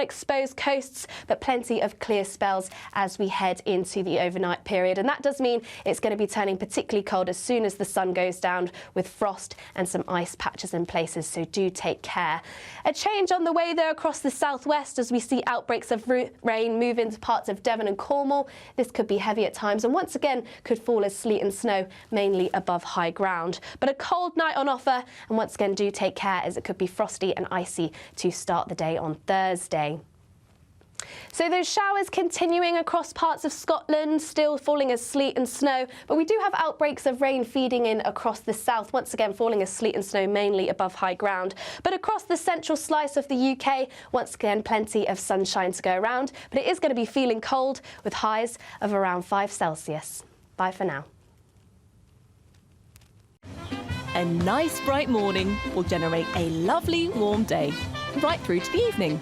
exposed coasts, but plenty of clear spells as we head into the overnight period. And that does mean it's going to be turning particularly cold as soon as the sun goes down, with frost and some ice patches in places, so do take care. A change on the way though across the southwest as we see outbreaks of rain move into parts of Devon and Cornwall. This could be heavy at times and once again could fall as sleet and snow, mainly above high ground. But a cold night on offer, and once again do take care as it could be frosty and icy to start the day on Thursday. So those showers continuing across parts of Scotland, still falling as sleet and snow, but we do have outbreaks of rain feeding in across the south, once again falling as sleet and snow mainly above high ground. But across the central slice of the UK, once again plenty of sunshine to go around, but it is going to be feeling cold with highs of around 5 Celsius. Bye for now. A nice bright morning will generate a lovely warm day, right through to the evening.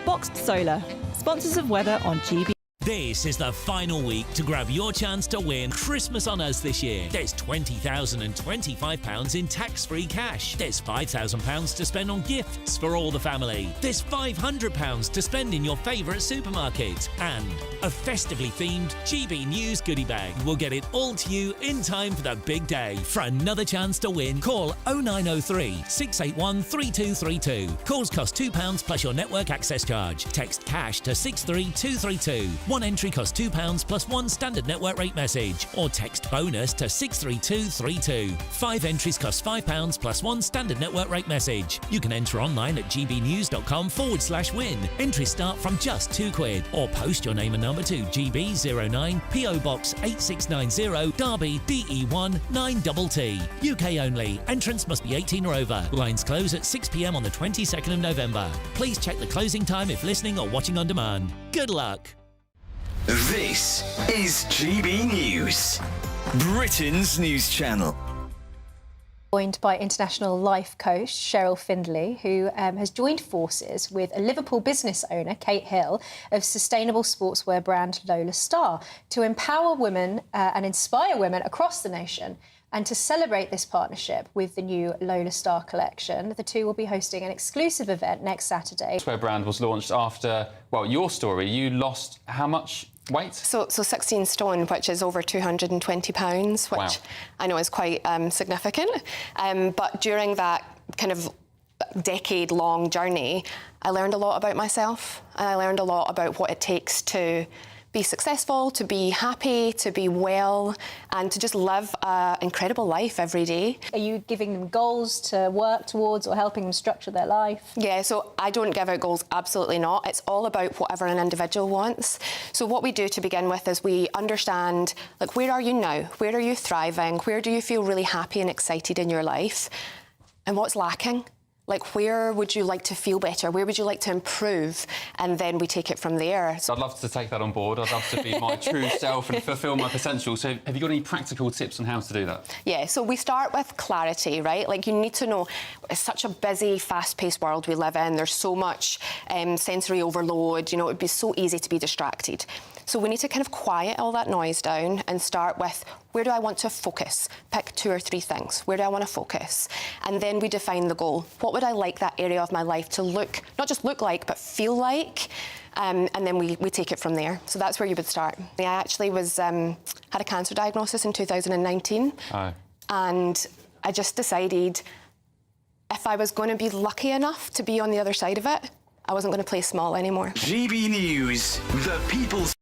Boxed Solar, sponsors of weather on GB. This is the final week to grab your chance to win Christmas on Us this year. There's £20,025 in tax-free cash. There's £5,000 to spend on gifts for all the family. There's £500 to spend in your favourite supermarket. And a festively themed GB News goodie bag. We'll get it all to you in time for the big day. For another chance to win, call 0903 681 3232. Calls cost £2 plus your network access charge. Text cash to 63232. One entry costs £2 plus one standard network rate message, or text bonus to 63232. 5 entries cost £5 plus one standard network rate message. You can enter online at gbnews.com/win. Entries start from just £2, or post your name and number to GB09 PO Box 8690 Derby DE1 9TT. UK only. Entrance must be 18 or over. Lines close at 6 p.m. on the 22nd of November. Please check the closing time if listening or watching on demand. Good luck. This is GB News, Britain's news channel. Joined by international life coach Cheryl Findlay, who has joined forces with a Liverpool business owner, Kate Hill, of sustainable sportswear brand Lola Star, to empower women and inspire women across the nation. And to celebrate this partnership with the new Lola Star collection, the two will be hosting an exclusive event next Saturday. The brand was launched after, well, your story. You lost how much weight? So 16 stone, which is over £220, which wow. I know is quite significant. But during that kind of decade-long journey, I learned a lot about myself, and I learned a lot about what it takes to be successful, to be happy, to be well, and to just live an incredible life every day. Are you giving them goals to work towards or helping them structure their life? Yeah, so I don't give out goals, absolutely not. It's all about whatever an individual wants. So what we do to begin with is we understand, like, where are you now? Where are you thriving? Where do you feel really happy and excited in your life? And what's lacking? Like, where would you like to feel better? Where would you like to improve? And then we take it from there. I'd love to take that on board. I'd love to be my true self and fulfil my potential. So have you got any practical tips on how to do that? Yeah, so we start with clarity, right? Like, you need to know, it's such a busy, fast-paced world we live in. There's so much sensory overload. You know, it'd be so easy to be distracted. So we need to kind of quiet all that noise down and start with, where do I want to focus? Pick 2 or 3 things. Where do I want to focus? And then we define the goal. What would I like that area of my life to look, not just look like, but feel like? And then we take it from there. So that's where you would start. I actually had a cancer diagnosis in 2019. Oh. And I just decided if I was going to be lucky enough to be on the other side of it, I wasn't going to play small anymore. GB News, the people's...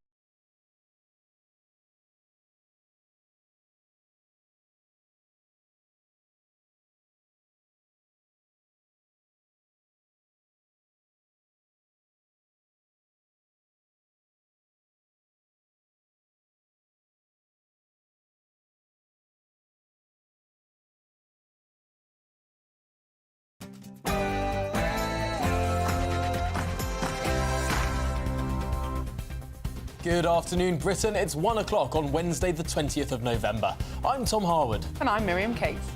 Good afternoon, Britain. It's 1 o'clock on Wednesday, the 20th of November. I'm Tom Harwood. And I'm Miriam Cates.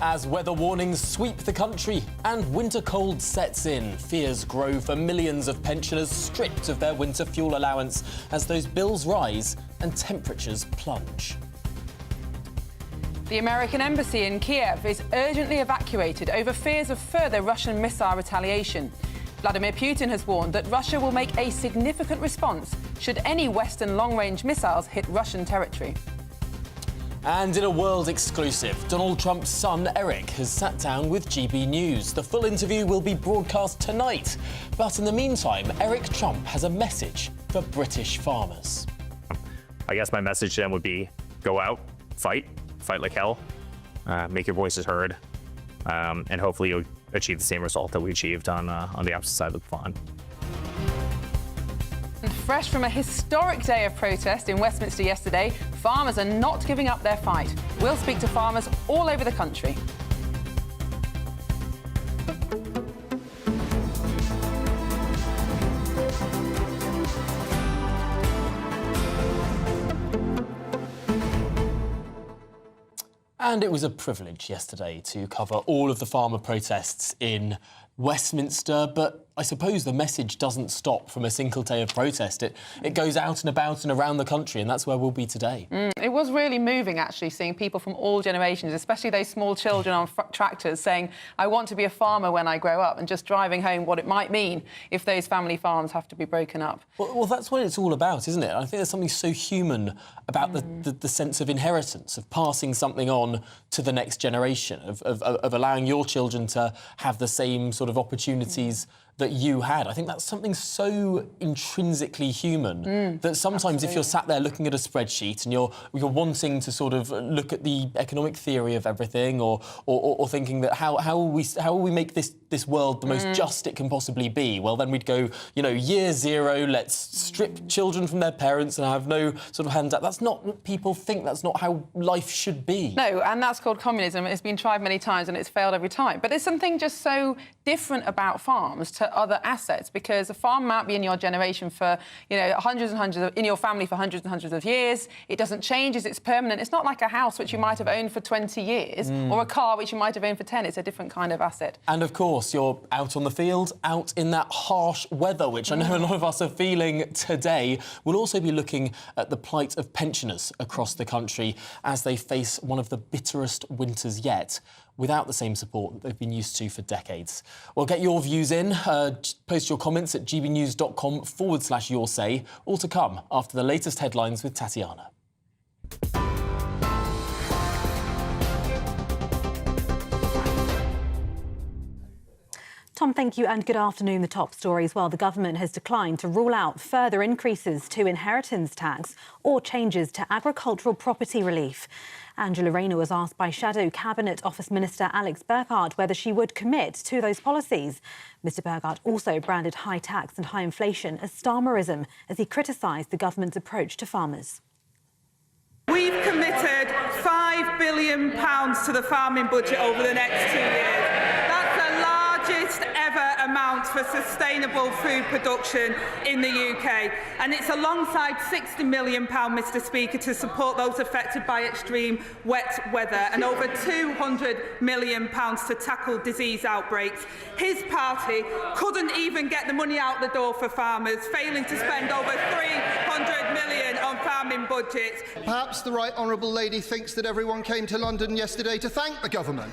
As weather warnings sweep the country and winter cold sets in, fears grow for millions of pensioners stripped of their winter fuel allowance as those bills rise and temperatures plunge. The American embassy in Kiev is urgently evacuated over fears of further Russian missile retaliation. Vladimir Putin has warned that Russia will make a significant response should any Western long-range missiles hit Russian territory. And in a world exclusive, Donald Trump's son, Eric, has sat down with GB News. The full interview will be broadcast tonight. But in the meantime, Eric Trump has a message for British farmers. I guess my message to them would be, go out, fight like hell, make your voices heard, and hopefully you'll achieve the same result that we achieved on the opposite side of the pond. And fresh from a historic day of protest in Westminster yesterday, farmers are not giving up their fight. We'll speak to farmers all over the country. And it was a privilege yesterday to cover all of the farmer protests in Westminster, but I suppose the message doesn't stop from a single day of protest. It goes out and about and around the country, and that's where we'll be today. It was really moving, actually, seeing people from all generations, especially those small children on tractors saying, I want to be a farmer when I grow up, and just driving home what it might mean if those family farms have to be broken up. Well, that's what it's all about, isn't it? I think there's something so human about the sense of inheritance, of passing something on to the next generation, of allowing your children to have the same sort of opportunities that you had. I think that's something so intrinsically human that sometimes if you're sat there looking at a spreadsheet and you're wanting to sort of look at the economic theory of everything, or thinking that how will we make this world the most just it can possibly be? Well, then we'd go, year zero, let's strip children from their parents and have no sort of handout. That's not what people think. That's not how life should be. No, and that's called communism. It's been tried many times and it's failed every time. But there's something just so different about farms to other assets, because a farm might be in your generation for, hundreds and hundreds in your family for hundreds and hundreds of years. It doesn't change, it's permanent. It's not like a house which you might have owned for 20 years or a car which you might have owned for 10. It's a different kind of asset. And of course, you're out on the field, out in that harsh weather, which I know a lot of us are feeling today. We'll also be looking at the plight of pensioners across the country as they face one of the bitterest winters yet, without the same support that they've been used to for decades. Well, get your views in. Post your comments at gbnews.com/your say. All to come after the latest headlines with Tatiana. Tom, thank you and good afternoon. The top stories. Well, the government has declined to rule out further increases to inheritance tax or changes to agricultural property relief. Angela Rayner was asked by Shadow Cabinet Office Minister Alex Burghart whether she would commit to those policies. Mr Burghart also branded high tax and high inflation as Starmerism as he criticised the government's approach to farmers. We've committed £5 billion to the farming budget over the next 2 years. That's the largest ever amount for sustainable food production in the UK. And it's alongside £60 million, Mr Speaker, to support those affected by extreme wet weather, and over £200 million to tackle disease outbreaks. His party couldn't even get the money out the door for farmers, failing to spend over £300 million on farming budgets. Perhaps the Right Honourable Lady thinks that everyone came to London yesterday to thank the government.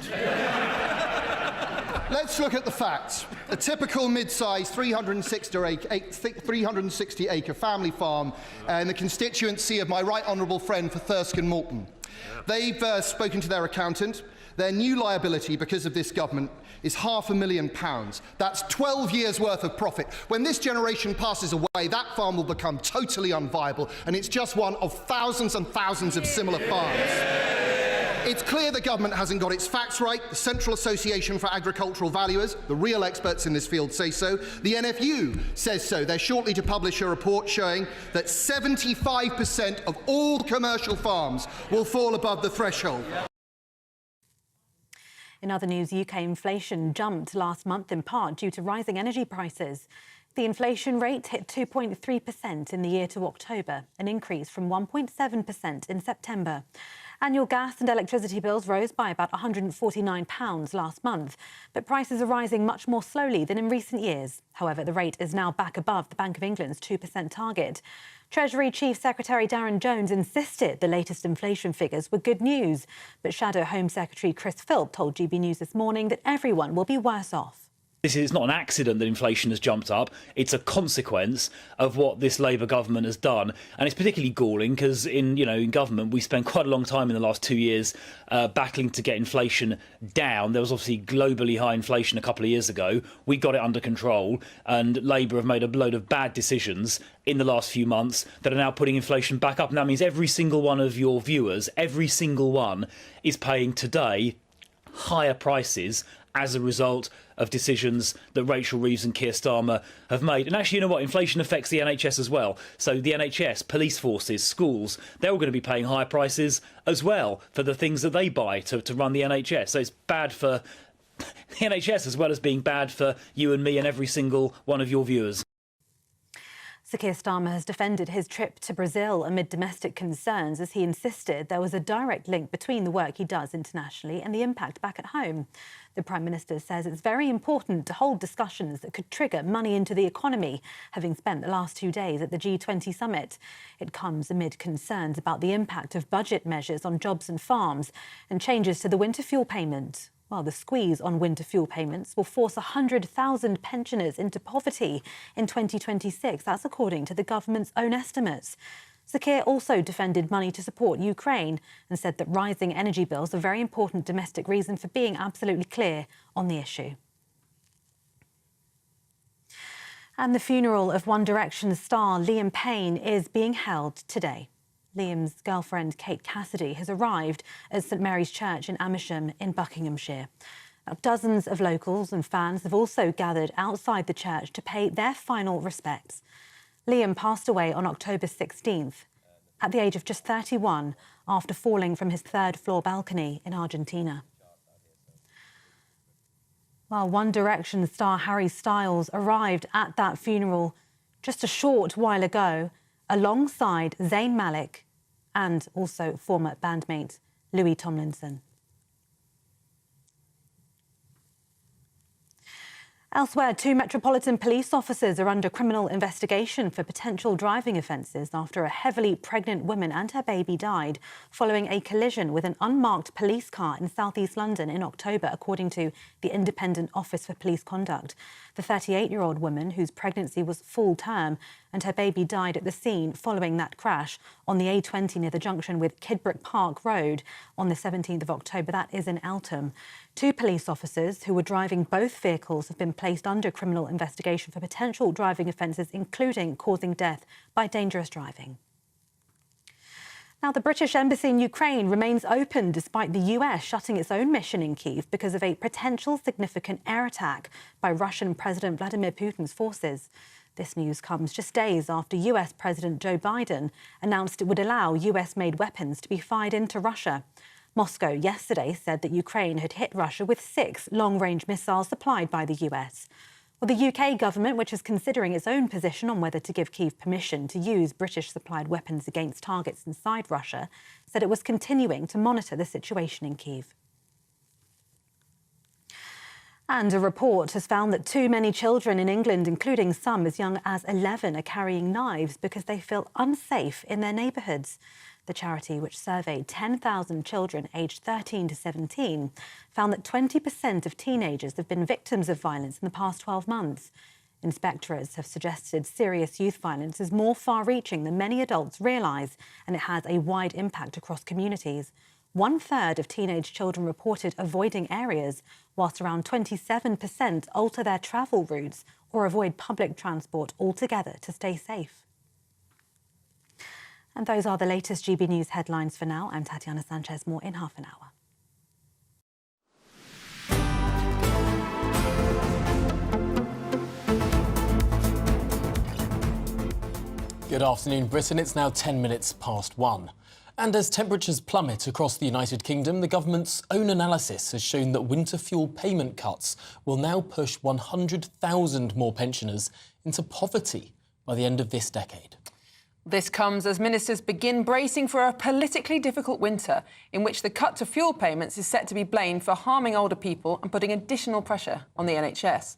Let's look at the facts. A typical mid-sized 360-acre family farm in the constituency of my Right Honourable friend for Thirsk and Moulton. They've spoken to their accountant. Their new liability because of this government is £500,000. That's 12 years' worth of profit. When this generation passes away, that farm will become totally unviable, and it's just one of thousands and thousands of similar farms. It's clear the government hasn't got its facts right. The Central Association for Agricultural Valuers, the real experts in this field, say so. The NFU says so. They're shortly to publish a report showing that 75% of all commercial farms will fall above the threshold. In other news, UK inflation jumped last month in part due to rising energy prices. The inflation rate hit 2.3% in the year to October, an increase from 1.7% in September. Annual gas and electricity bills rose by about £149 last month, but prices are rising much more slowly than in recent years. However, the rate is now back above the Bank of England's 2% target. Treasury Chief Secretary Darren Jones insisted the latest inflation figures were good news, but Shadow Home Secretary Chris Philp told GB News this morning that everyone will be worse off. It's not an accident that inflation has jumped up. It's a consequence of what this Labour government has done. And it's particularly galling because in government, we spent quite a long time in the last 2 years battling to get inflation down. There was obviously globally high inflation a couple of years ago. We got it under control, and Labour have made a load of bad decisions in the last few months that are now putting inflation back up. And that means every single one of your viewers, every single one, is paying today higher prices as a result of decisions that Rachel Reeves and Keir Starmer have made. And actually, you know what? Inflation affects the NHS as well. So the NHS, police forces, schools, they're all going to be paying higher prices as well for the things that they buy to run the NHS. So it's bad for the NHS as well as being bad for you and me and every single one of your viewers. Sir Keir Starmer has defended his trip to Brazil amid domestic concerns as he insisted there was a direct link between the work he does internationally and the impact back at home. The Prime Minister says it's very important to hold discussions that could trigger money into the economy, having spent the last 2 days at the G20 summit. It comes amid concerns about the impact of budget measures on jobs and farms and changes to the winter fuel payment. Well, the squeeze on winter fuel payments will force 100,000 pensioners into poverty in 2026. That's according to the government's own estimates. Sir Keir also defended money to support Ukraine and said that rising energy bills are a very important domestic reason for being absolutely clear on the issue. And the funeral of One Direction star Liam Payne is being held today. Liam's girlfriend, Kate Cassidy, has arrived at St Mary's Church in Amersham in Buckinghamshire. Now, dozens of locals and fans have also gathered outside the church to pay their final respects. Liam passed away on October 16th at the age of just 31 after falling from his third-floor balcony in Argentina. While One Direction star Harry Styles arrived at that funeral just a short while ago alongside Zayn Malik and also former bandmate Louis Tomlinson. Elsewhere, 2 Metropolitan Police officers are under criminal investigation for potential driving offences after a heavily pregnant woman and her baby died following a collision with an unmarked police car in south-east London in October, according to the Independent Office for Police Conduct. The 38-year-old woman, whose pregnancy was full-term, and her baby died at the scene following that crash on the A20 near the junction with Kidbrooke Park Road on the 17th of October. That is in Eltham. 2 police officers who were driving both vehicles have been placed under criminal investigation for potential driving offences, including causing death by dangerous driving. Now, the British Embassy in Ukraine remains open despite the US shutting its own mission in Kyiv because of a potential significant air attack by Russian President Vladimir Putin's forces. This news comes just days after US President Joe Biden announced it would allow US-made weapons to be fired into Russia. Moscow yesterday said that Ukraine had hit Russia with 6 long-range missiles supplied by the US. Well, the UK government, which is considering its own position on whether to give Kyiv permission to use British-supplied weapons against targets inside Russia, said it was continuing to monitor the situation in Kyiv. And a report has found that too many children in England, including some as young as 11, are carrying knives because they feel unsafe in their neighbourhoods. The charity, which surveyed 10,000 children aged 13 to 17, found that 20% of teenagers have been victims of violence in the past 12 months. Inspectorates have suggested serious youth violence is more far-reaching than many adults realise, and it has a wide impact across communities. 1/3 of teenage children reported avoiding areas, whilst around 27% alter their travel routes or avoid public transport altogether to stay safe. And those are the latest GB News headlines for now. I'm Tatiana Sanchez. More in half an hour. Good afternoon, Britain. It's now 10 minutes past 1. And as temperatures plummet across the United Kingdom, the government's own analysis has shown that winter fuel payment cuts will now push 100,000 more pensioners into poverty by the end of this decade. This comes as ministers begin bracing for a politically difficult winter in which the cut to fuel payments is set to be blamed for harming older people and putting additional pressure on the NHS.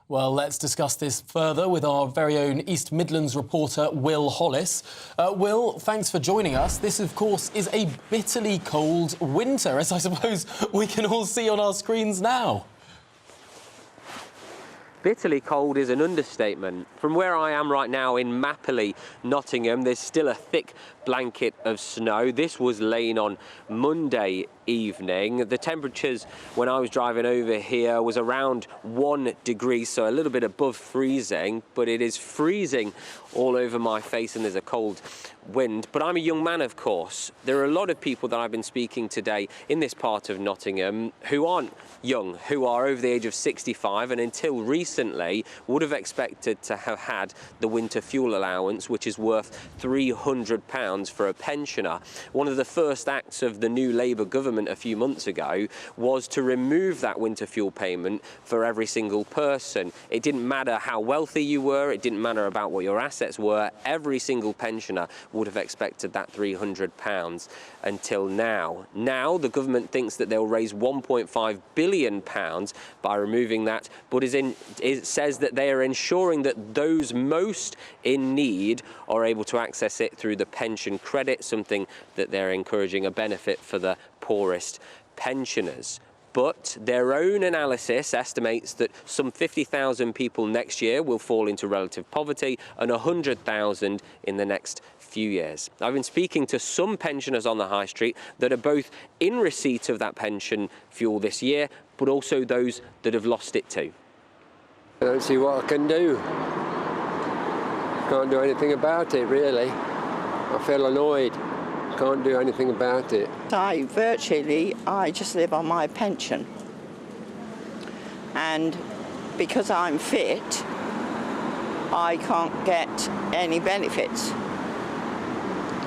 Well, let's discuss this further with our very own East Midlands reporter, Will Hollis. Will, thanks for joining us. This, of course, is a bitterly cold winter, as I suppose we can all see on our screens now. Bitterly cold is an understatement. From where I am right now in Mapley, Nottingham, there's still a thick blanket of snow. This was laying on Monday evening. The temperatures when I was driving over here was around 1 degree, so a little bit above freezing, but it is freezing all over my face and there's a cold wind. But I'm a young man, of course. There are a lot of people that I've been speaking today in this part of Nottingham who aren't young, who are over the age of 65 and until recently would have expected to have had the winter fuel allowance, which is worth £300 for a pensioner. One of the first acts of the new Labour government a few months ago was to remove that winter fuel payment for every single person. It didn't matter how wealthy you were, it didn't matter about what your assets were, every single pensioner would have expected that £300 until now. Now the government thinks that they'll raise £1.5 billion by removing that, but it says that they are ensuring that those most in need are able to access it through the pension credit, something that they're encouraging a benefit for the poorest pensioners. But their own analysis estimates that some 50,000 people next year will fall into relative poverty and 100,000 in the next few years. I've been speaking to some pensioners on the high street that are both in receipt of that pension fuel this year, but also those that have lost it too. I don't see what I can do. Can't do anything about it, really. I feel annoyed. Can't do anything about it. I just live on my pension. And because I'm fit, I can't get any benefits.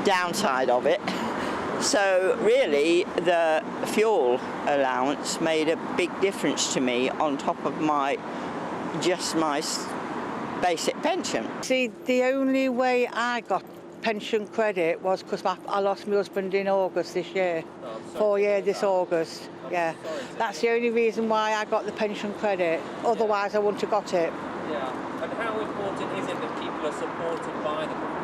Downside of it. So really, the fuel allowance made a big difference to me on top of my basic pension. See, the only way I got pension credit was because I lost my husband in August this year. 4 years this August. Yeah, that's the only reason why I got the pension credit. Otherwise, I wouldn't have got it. Yeah, and how important is it that people are supported by the government?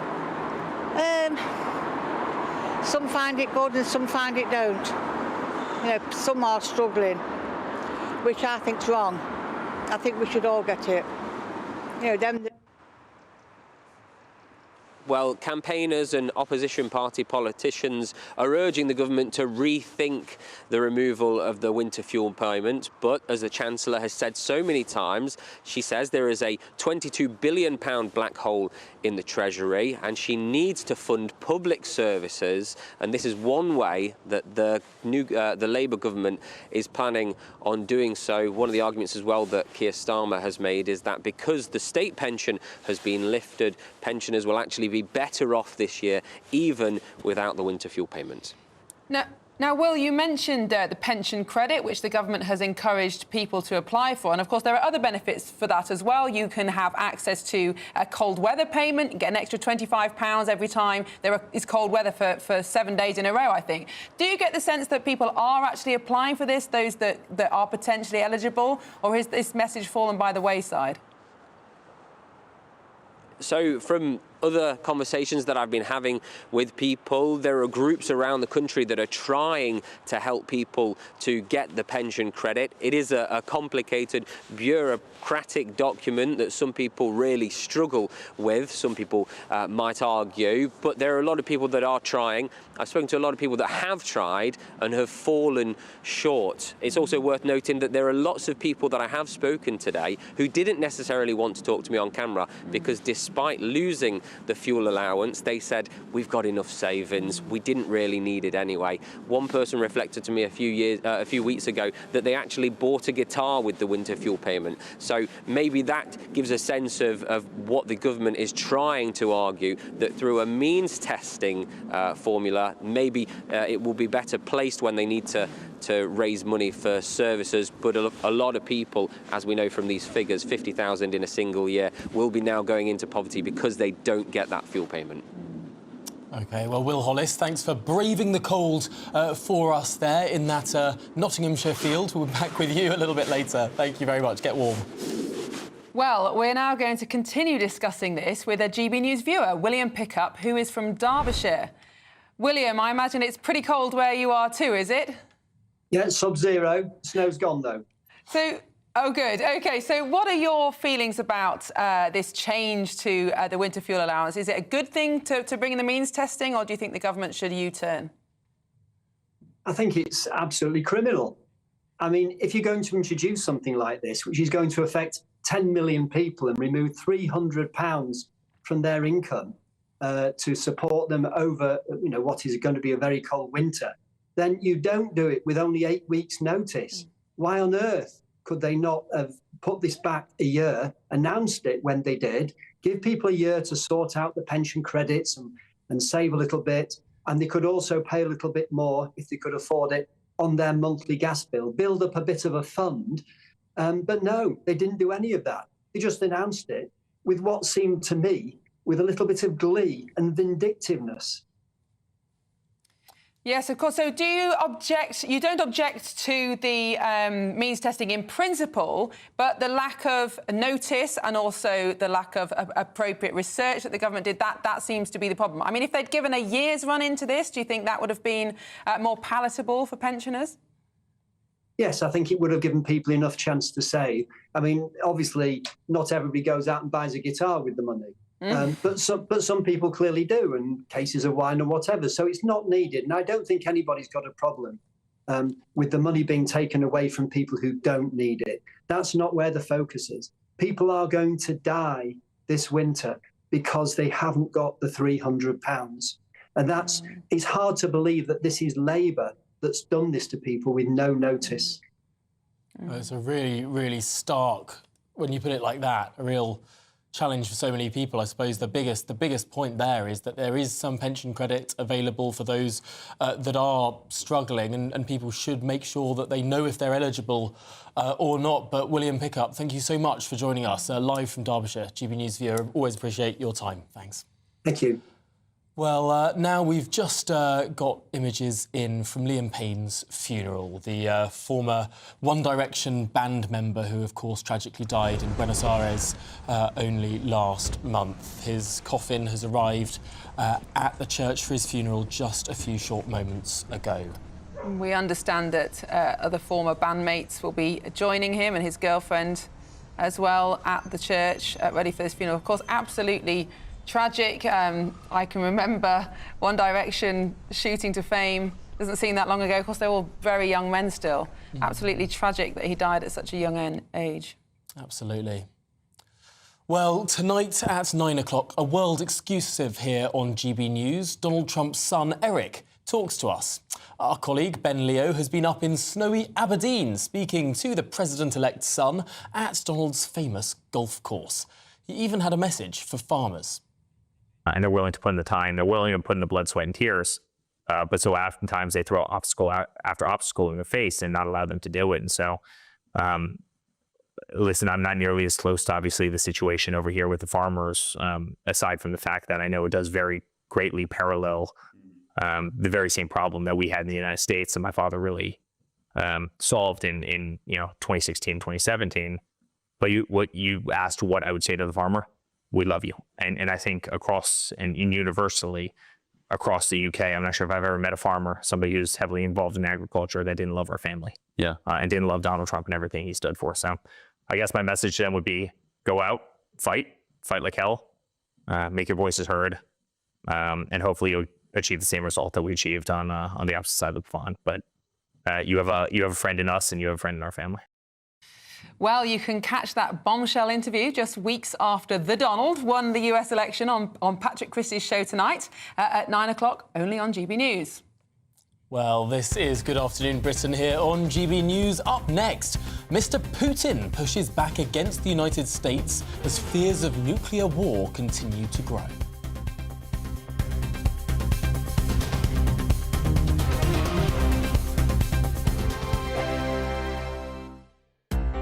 Some find it good and some find it don't. You know, some are struggling, which I think's wrong. I think we should all get it. You know, them. Well, campaigners and opposition party politicians are urging the government to rethink the removal of the winter fuel payment. But as the Chancellor has said so many times, she says there is a £22 billion black hole in the Treasury and she needs to fund public services. And this is one way that the Labour government is planning on doing so. One of the arguments as well that Keir Starmer has made is that because the state pension has been lifted, pensioners will actually be better off this year, even without the winter fuel payment. Now, Will, you mentioned the pension credit, which the government has encouraged people to apply for. And, of course, there are other benefits for that as well. You can have access to a cold weather payment, get an extra £25 every time there is cold weather for 7 days in a row, I think. Do you get the sense that people are actually applying for this, those that are potentially eligible, or has this message fallen by the wayside? So from other conversations that I've been having with people, there are groups around the country that are trying to help people to get the pension credit. It is a complicated bureaucratic document that some people really struggle with, some people might argue, but there are a lot of people that are trying. I've spoken to a lot of people that have tried and have fallen short. It's also worth noting that there are lots of people that I have spoken today who didn't necessarily want to talk to me on camera because despite losing the fuel allowance, they said, we've got enough savings, we didn't really need it anyway. One person reflected to me a few weeks ago that they actually bought a guitar with the winter fuel payment. So maybe that gives a sense of what the government is trying to argue, that through a means testing formula, maybe it will be better placed when they need to raise money for services, but a lot of people, as we know from these figures, 50,000 in a single year, will be now going into poverty because they don't get that fuel payment. OK, well, Will Hollis, thanks for braving the cold for us there in that Nottinghamshire field. We'll be back with you a little bit later. Thank you very much. Get warm. Well, we're now going to continue discussing this with a GB News viewer, William Pickup, who is from Derbyshire. William, I imagine it's pretty cold where you are too, is it? Yeah, it's sub-zero. Snow's gone, though. So Oh, good. OK, so what are your feelings about this change to the winter fuel allowance? Is it a good thing to bring in the means testing, or do you think the government should U-turn? I think it's absolutely criminal. I mean, if you're going to introduce something like this, which is going to affect 10 million people and remove £300 from their income to support them over, what is going to be a very cold winter, then you don't do it with only 8 weeks' notice. Why on earth could they not have put this back a year, announced it when they did, give people a year to sort out the pension credits and save a little bit, and they could also pay a little bit more if they could afford it on their monthly gas bill, build up a bit of a fund. But no, they didn't do any of that. They just announced it with what seemed to me with a little bit of glee and vindictiveness. Yes, of course. So do you object? You don't object to the means testing in principle, but the lack of notice and also the lack of appropriate research that the government did, that seems to be the problem. I mean, if they'd given a year's run into this, do you think that would have been more palatable for pensioners? Yes, I think it would have given people enough chance to save. I mean, obviously, not everybody goes out and buys a guitar with the money. But some people clearly do, and cases of wine or whatever. So it's not needed. And I don't think anybody's got a problem with the money being taken away from people who don't need it. That's not where the focus is. People are going to die this winter because they haven't got the £300. And it's hard to believe that this is Labour that's done this to people with no notice. It's a really, really stark, when you put it like that, a real challenge for so many people. I suppose the biggest point there is that there is some pension credit available for those that are struggling, and people should make sure that they know if they're eligible or not. But William Pickup, thank you so much for joining us live from Derbyshire. GB News viewer, always appreciate your time. Thanks. Thank you. Well, now we've just got images in from Liam Payne's funeral, the former One Direction band member who, of course, tragically died in Buenos Aires only last month. His coffin has arrived at the church for his funeral just a few short moments ago. We understand that other former bandmates will be joining him and his girlfriend as well at the church, ready for this funeral. Of course, absolutely tragic. I can remember One Direction shooting to fame. Doesn't seem that long ago. Of course, they're all very young men still. Absolutely tragic that he died at such a young age. Absolutely. Well, tonight at 9 o'clock, a world exclusive here on GB News. Donald Trump's son, Eric, talks to us. Our colleague, Ben Leo, has been up in snowy Aberdeen speaking to the president-elect's son at Donald's famous golf course. He even had a message for farmers. And they're willing to put in the time, they're willing to put in the blood, sweat, and tears. But so oftentimes they throw obstacle after obstacle in the face and not allow them to do it. And so, listen, I'm not nearly as close to, obviously, the situation over here with the farmers, aside from the fact that I know it does very greatly parallel the very same problem that we had in the United States and my father really solved in 2016, 2017. But what you asked, what I would say to the farmer, we love you. And I think across and universally across the UK, I'm not sure if I've ever met a farmer, somebody who's heavily involved in agriculture, that didn't love our family. Yeah. And didn't love Donald Trump and everything he stood for. So I guess my message to them would be, go out, fight like hell, make your voices heard, and hopefully you'll achieve the same result that we achieved on the opposite side of the pond. But you have a friend in us and you have a friend in our family. Well, you can catch that bombshell interview just weeks after the Donald won the US election on Patrick Christie's show tonight at 9 o'clock, only on GB News. Well, this is Good Afternoon Britain here on GB News. Up next, Mr. Putin pushes back against the United States as fears of nuclear war continue to grow.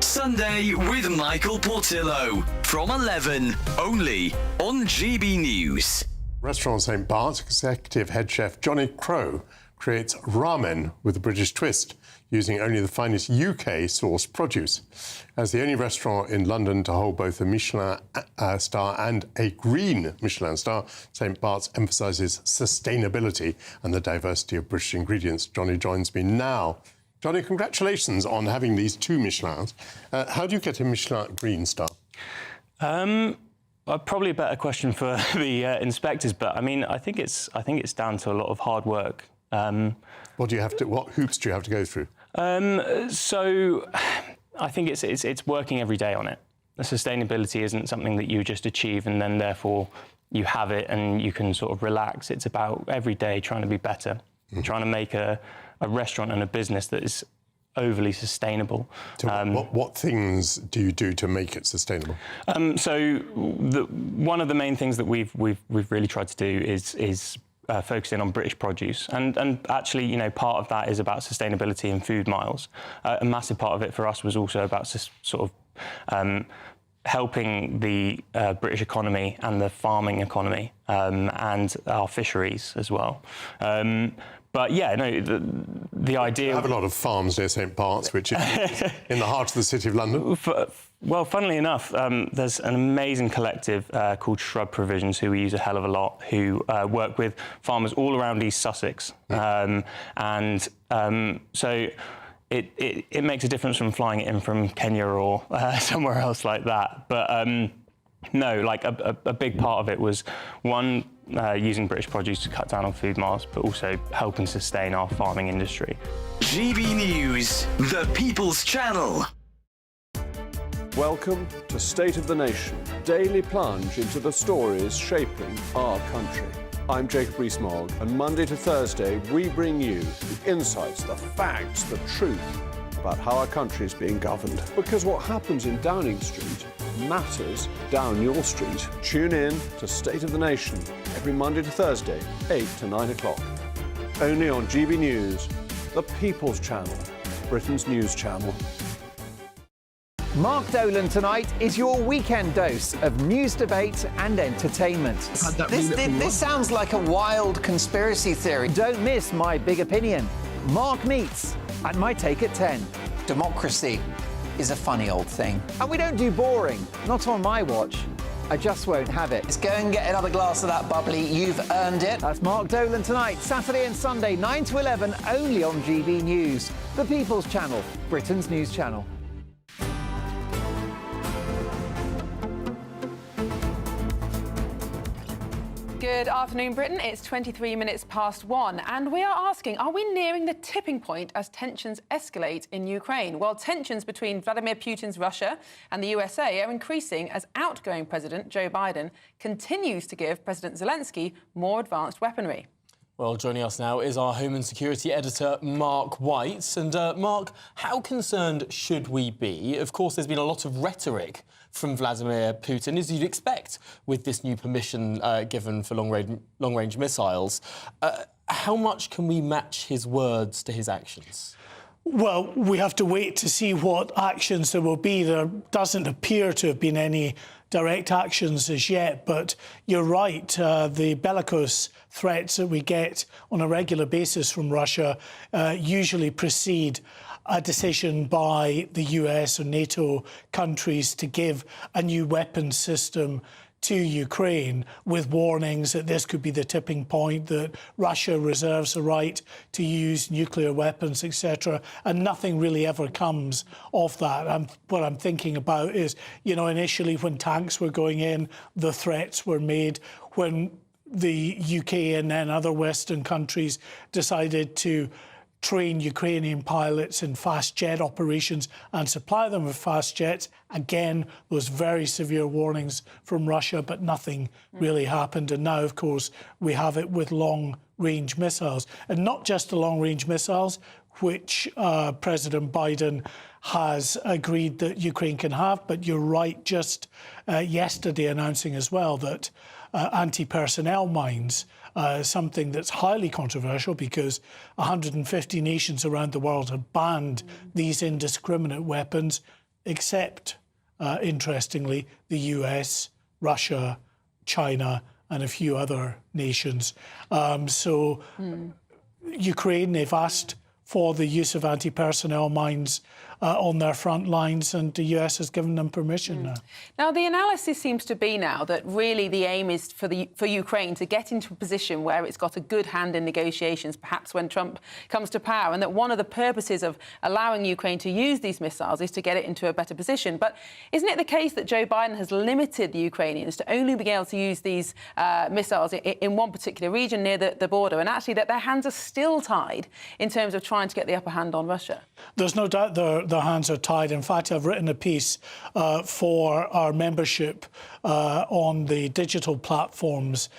Sunday with Michael Portillo from 11, only on GB News. Restaurant St. Bart's executive head chef Johnny Crowe creates ramen with a British twist, using only the finest UK-sourced produce. As the only restaurant in London to hold both a Michelin star and a green Michelin star, St. Bart's emphasises sustainability and the diversity of British ingredients. Johnny joins me now Johnny, congratulations on having these 2 Michelins. How do you get a Michelin green star? Probably a better question for the inspectors, but I mean, I think it's down to a lot of hard work. What hoops do you have to go through? So I think it's working every day on it. The sustainability isn't something that you just achieve and then therefore you have it and you can sort of relax. It's about every day trying to be better, trying to make a restaurant and a business that is overly sustainable. So what things do you do to make it sustainable? One of the main things that we've really tried to do is focusing on British produce, and actually, you know, part of that is about sustainability and food miles. A massive part of it for us was also about sort of helping the British economy and the farming economy and our fisheries as well. But yeah, no, the idea... You have a lot of farms near St Bart's, which is in the heart of the City of London. Well, funnily enough, there's an amazing collective called Shrub Provisions who we use a hell of a lot, who work with farmers all around East Sussex. So it makes a difference from flying it in from Kenya or somewhere else like that. But no, like a big part of it was, one, using British produce to cut down on food miles, but also helping sustain our farming industry. GB News, the People's Channel. Welcome to State of the Nation, daily plunge into the stories shaping our country. I'm Jacob Rees-Mogg, and Monday to Thursday we bring you the insights, the facts, the truth about how our country is being governed. Because what happens in Downing Street matters down your street. Tune in to State of the Nation every Monday to Thursday, 8 to 9 o'clock. Only on GB News, the People's Channel, Britain's news channel. Mark Dolan tonight is your weekend dose of news, debate and entertainment. This sounds like a wild conspiracy theory. Don't miss My Big Opinion, Mark Meets, and My Take at 10. Democracy is a funny old thing. And we don't do boring, not on my watch. I just won't have it. Let's go and get another glass of that bubbly. You've earned it. That's Mark Dolan tonight, Saturday and Sunday, 9 to 11, only on GB News, the People's Channel, Britain's news channel. Good afternoon, Britain. It's 23 minutes past 1, and we are asking, are we nearing the tipping point as tensions escalate in Ukraine? Well, tensions between Vladimir Putin's Russia and the USA are increasing as outgoing President Joe Biden continues to give President Zelensky more advanced weaponry. Well, joining us now is our Home and Security editor, Mark White. And Mark, how concerned should we be? Of course, there's been a lot of rhetoric from Vladimir Putin, as you'd expect, with this new permission given for long-range missiles. How much can we match his words to his actions? Well, we have to wait to see what actions there will be. There doesn't appear to have been any direct actions as yet, but you're right. The bellicose threats that we get on a regular basis from Russia usually precede a decision by the US or NATO countries to give a new weapons system to Ukraine, with warnings that this could be the tipping point, that Russia reserves the right to use nuclear weapons, etc. And nothing really ever comes of that. What I'm thinking about is, you know, initially when tanks were going in, the threats were made. When the UK and then other Western countries decided to train Ukrainian pilots in fast jet operations and supply them with fast jets. Again, those very severe warnings from Russia, but nothing really happened. And now, of course, we have it with long-range missiles. And not just the long-range missiles, which President Biden has agreed that Ukraine can have, but you're right, just yesterday announcing as well that anti-personnel mines, something that's highly controversial because 150 nations around the world have banned these indiscriminate weapons, except, interestingly, the US, Russia, China, and a few other nations. Ukraine, they've asked for the use of anti-personnel mines on their front lines, and the US has given them permission now. Now, the analysis seems to be now that really the aim is for Ukraine to get into a position where it's got a good hand in negotiations, perhaps when Trump comes to power, and that one of the purposes of allowing Ukraine to use these missiles is to get it into a better position. But isn't it the case that Joe Biden has limited the Ukrainians to only being able to use these missiles in one particular region near the border, and actually that their hands are still tied in terms of trying to get the upper hand on Russia? There's no doubt their hands are tied. In fact, I've written a piece for our membership on the digital platforms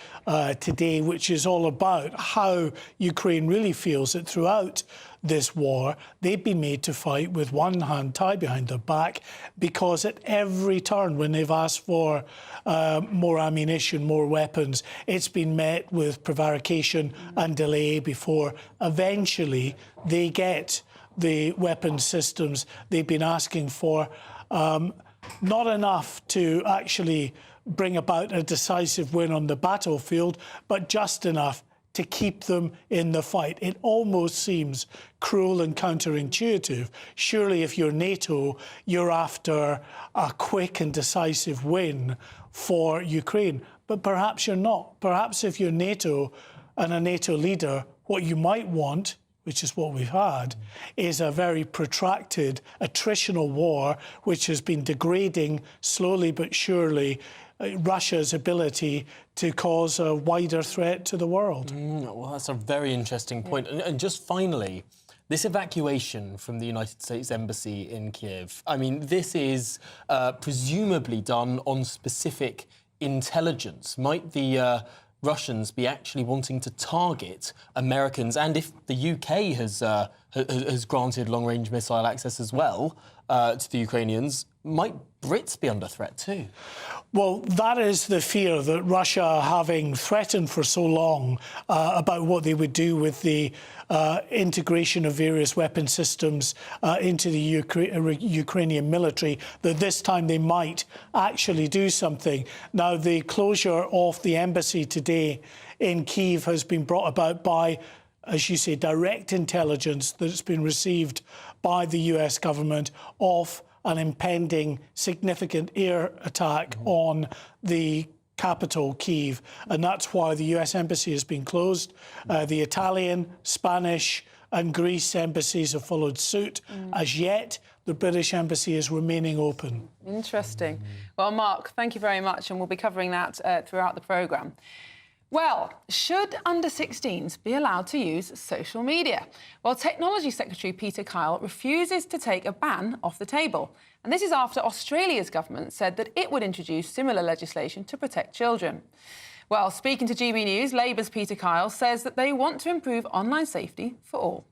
today, which is all about how Ukraine really feels that throughout this war, they've been made to fight with one hand tied behind their back, because at every turn when they've asked for more ammunition, more weapons, it's been met with prevarication and delay before eventually they get the weapon systems they've been asking for. Not enough to actually bring about a decisive win on the battlefield, but just enough to keep them in the fight. It almost seems cruel and counterintuitive. Surely if you're NATO, you're after a quick and decisive win for Ukraine. But perhaps you're not. Perhaps if you're NATO and a NATO leader, what you might want, which is what we've had, is a very protracted attritional war which has been degrading slowly but surely Russia's ability to cause a wider threat to the world. Well, that's a very interesting point. And just finally, this evacuation from the United States Embassy in Kiev, I mean, this is presumably done on specific intelligence. Might the Russians be actually wanting to target Americans? And if the UK has granted long-range missile access as well to the Ukrainians, might Brits be under threat too? Well, that is the fear that Russia, having threatened for so long about what they would do with the integration of various weapon systems into the Ukrainian military, that this time they might actually do something. Now, the closure of the embassy today in Kyiv has been brought about by, as you say, direct intelligence that's been received by the US government of an impending significant air attack on the capital, Kyiv. And that's why the US embassy has been closed. The Italian, Spanish and Greece embassies have followed suit. As yet, the British embassy is remaining open. Interesting. Well, Mark, thank you very much, and we'll be covering that throughout the programme. Well, should under-16s be allowed to use social media? Well, Technology Secretary Peter Kyle refuses to take a ban off the table. And this is after Australia's government said that it would introduce similar legislation to protect children. Well, speaking to GBNews, Labour's Peter Kyle says that they want to improve online safety for all.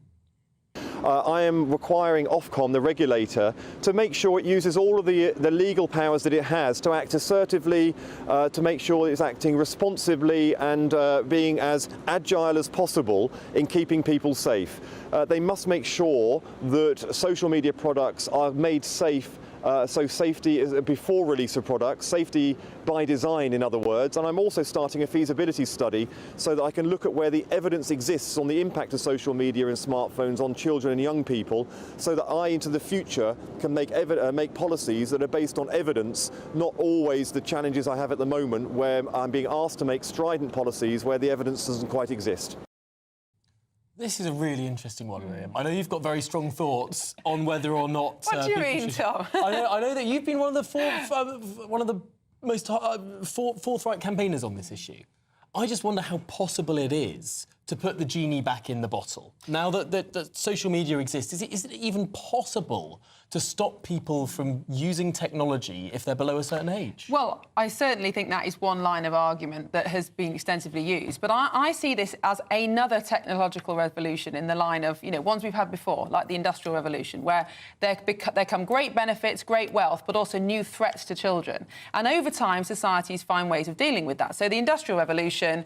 I am requiring Ofcom, the regulator, to make sure it uses all of the legal powers that it has to act assertively, to make sure it's acting responsibly and being as agile as possible in keeping people safe. They must make sure that social media products are made safe. So safety is before release of products, safety by design, in other words. And I'm also starting a feasibility study so that I can look at where the evidence exists on the impact of social media and smartphones on children and young people, so that I, into the future, can make policies that are based on evidence, not always the challenges I have at the moment, where I'm being asked to make strident policies where the evidence doesn't quite exist. This is a really interesting one, Miriam. I know you've got very strong thoughts on whether or not. What do you mean, Tom? I know that you've been one of the most forthright campaigners on this issue. I just wonder how possible it is to put the genie back in the bottle. Now that social media exists, is it even possible to stop people from using technology if they're below a certain age? Well, I certainly think that is one line of argument that has been extensively used. But I see this as another technological revolution in the line of, ones we've had before, like the Industrial Revolution, where there come great benefits, great wealth, but also new threats to children. And over time, societies find ways of dealing with that. So the Industrial Revolution,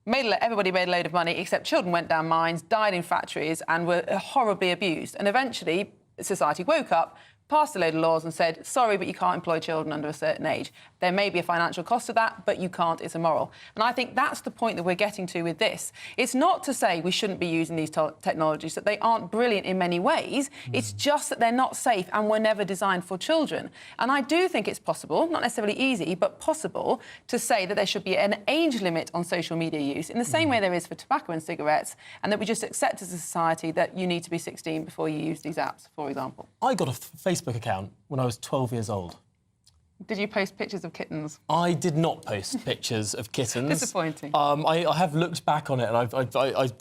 everybody made a load of money, except children went down mines, died in factories, and were horribly abused. And eventually, society woke up, passed a load of laws and said, sorry, but you can't employ children under a certain age. There may be a financial cost to that, but you can't, it's immoral. And I think that's the point that we're getting to with this. It's not to say we shouldn't be using these technologies, that they aren't brilliant in many ways. It's just that they're not safe and were never designed for children. And I do think it's possible, not necessarily easy, but possible, to say that there should be an age limit on social media use in the same way there is for tobacco and cigarettes, and that we just accept as a society that you need to be 16 before you use these apps, for example. I got a Facebook account when I was 12 years old. Did you post pictures of kittens? I did not post pictures of kittens. Disappointing. I have looked back on it, and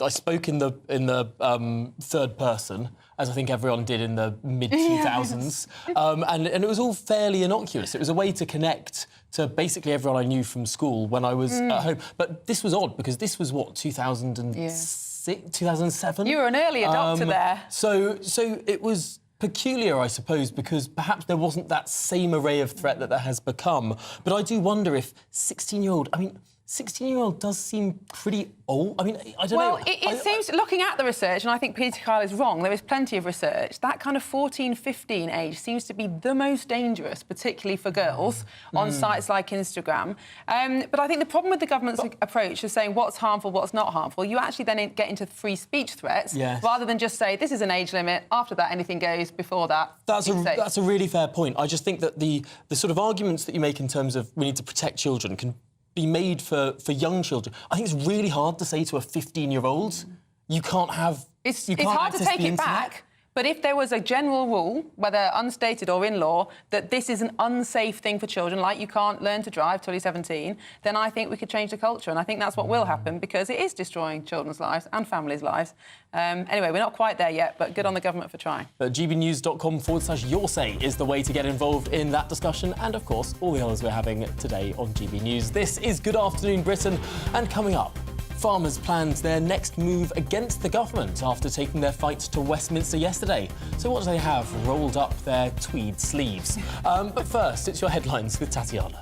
I spoke in the third person, as I think everyone did in the mid-2000s, and it was all fairly innocuous. It was a way to connect to basically everyone I knew from school when I was at home. But this was odd, because this was, what, 2006, 2007? You were an early adopter there. So it was peculiar, I suppose, because perhaps there wasn't that same array of threat that there has become. But I do wonder if 16-year-old... I mean, 16-year-old does seem pretty old. I mean, I don't know. Well, it seems, looking at the research, and I think Peter Kyle is wrong, there is plenty of research, that kind of 14, 15 age seems to be the most dangerous, particularly for girls, on sites like Instagram. But I think the problem with the government's approach is saying what's harmful, what's not harmful, you actually then get into free speech threats, rather than just say, this is an age limit, after that, anything goes, before that. That's a really fair point. I just think that the sort of arguments that you make in terms of we need to protect children can be made for young children. I think it's really hard to say to a 15-year-old, you can't have... It's hard to take it back, but if there was a general rule, whether unstated or in law, that this is an unsafe thing for children, like you can't learn to drive till you're 17, then I think we could change the culture, and I think that's what will happen, because it is destroying children's lives and families' lives. Anyway, we're not quite there yet, but good on the government for trying. gbnews.com/yoursay is the way to get involved in that discussion, and, of course, all the others we're having today on GB News. This is Good Afternoon Britain, and coming up, farmers planned their next move against the government after taking their fight to Westminster yesterday. So what do they have rolled up their tweed sleeves? But first, it's your headlines with Tatiana.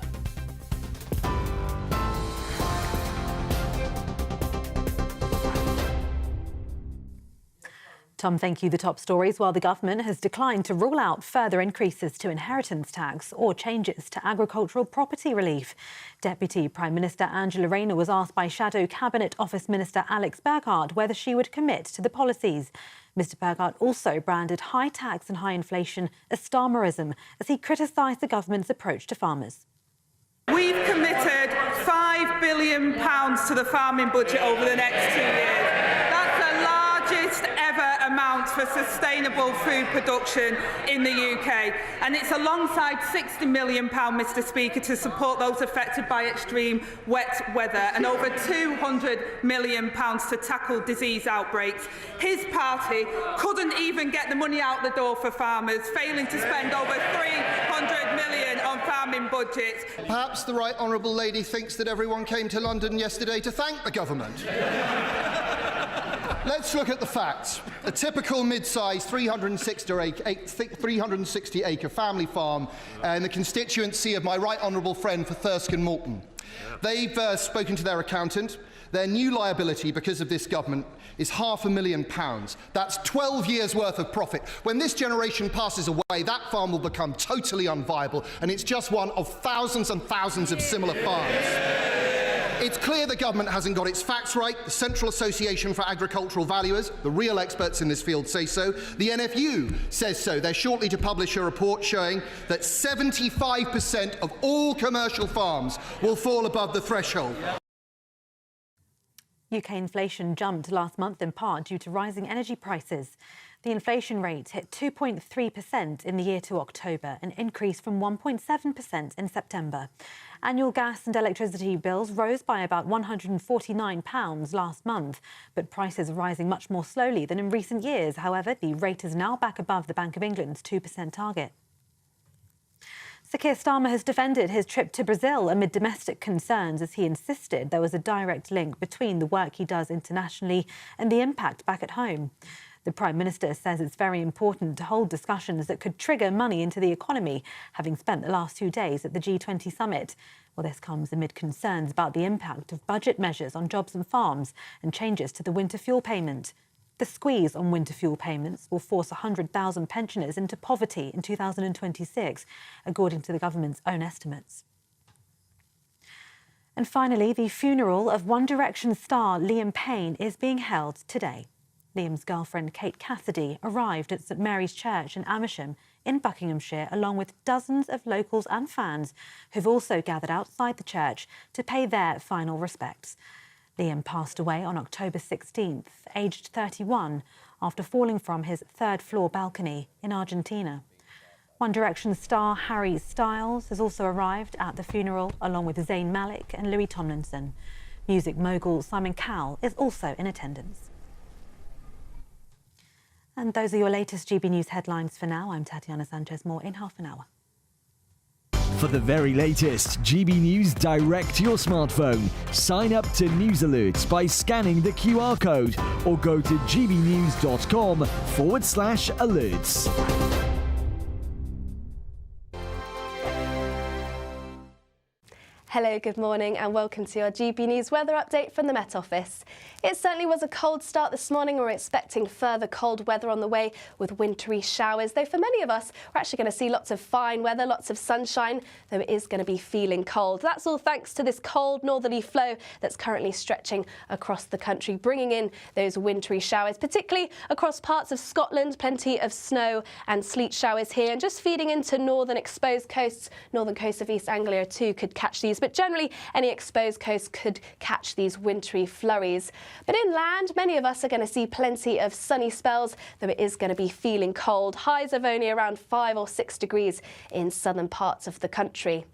Tom, thank you. The top stories. While the government has declined to rule out further increases to inheritance tax or changes to agricultural property relief. Deputy Prime Minister Angela Rayner was asked by Shadow Cabinet Office Minister Alex Burghart whether she would commit to the policies. Mr Burghart also branded high tax and high inflation as Starmerism as he criticised the government's approach to farmers. We've committed £5 billion to the farming budget over the next 2 years. That's the largest ever amount for sustainable food production in the UK. And it's alongside £60 million, Mr Speaker, to support those affected by extreme wet weather, and over £200 million to tackle disease outbreaks. His party couldn't even get the money out the door for farmers, failing to spend over £300 million on farming budgets. Perhaps the Right Honourable Lady thinks that everyone came to London yesterday to thank the government. Let's look at the facts. A typical mid-sized 360-acre family farm in the constituency of my Right Honourable friend for Thirsk and Moulton. They've spoken to their accountant. Their new liability because of this government is £500,000. That's 12 years' worth of profit. When this generation passes away, that farm will become totally unviable, and it's just one of thousands and thousands of similar farms. It's clear the government hasn't got its facts right. The Central Association for Agricultural Valuers, the real experts in this field, say so. The NFU says so. They're shortly to publish a report showing that 75% of all commercial farms will fall above the threshold. UK inflation jumped last month in part due to rising energy prices. The inflation rate hit 2.3% in the year to October, an increase from 1.7% in September. Annual gas and electricity bills rose by about £149 last month, but prices are rising much more slowly than in recent years. However, the rate is now back above the Bank of England's 2% target. Sir Keir Starmer has defended his trip to Brazil amid domestic concerns as he insisted there was a direct link between the work he does internationally and the impact back at home. The Prime Minister says it's very important to hold discussions that could trigger money into the economy, having spent the last 2 days at the G20 summit. Well, this comes amid concerns about the impact of budget measures on jobs and farms and changes to the winter fuel payment. The squeeze on winter fuel payments will force 100,000 pensioners into poverty in 2026, according to the government's own estimates. And finally, the funeral of One Direction star Liam Payne is being held today. Liam's girlfriend Kate Cassidy arrived at St Mary's Church in Amersham in Buckinghamshire, along with dozens of locals and fans who've also gathered outside the church to pay their final respects. Liam passed away on October 16th, aged 31, after falling from his third-floor balcony in Argentina. One Direction star Harry Styles has also arrived at the funeral, along with Zayn Malik and Louis Tomlinson. Music mogul Simon Cowell is also in attendance. And those are your latest GB News headlines for now. I'm Tatiana Sanchez. More in half an hour. For the very latest GB News direct to your smartphone, sign up to News Alerts by scanning the QR code or go to gbnews.com/alerts. Hello, good morning and welcome to your GB News weather update from the Met Office. It certainly was a cold start this morning. We're expecting further cold weather on the way with wintry showers, though for many of us we're actually going to see lots of fine weather, lots of sunshine, though it is going to be feeling cold. That's all thanks to this cold northerly flow that's currently stretching across the country, bringing in those wintry showers, particularly across parts of Scotland. Plenty of snow and sleet showers here, and just feeding into northern exposed coasts. Northern coast of East Anglia too could catch these, but generally any exposed coast could catch these wintry flurries. But inland, many of us are going to see plenty of sunny spells, though it is going to be feeling cold. Highs of only around 5 or 6 degrees in southern parts of the country.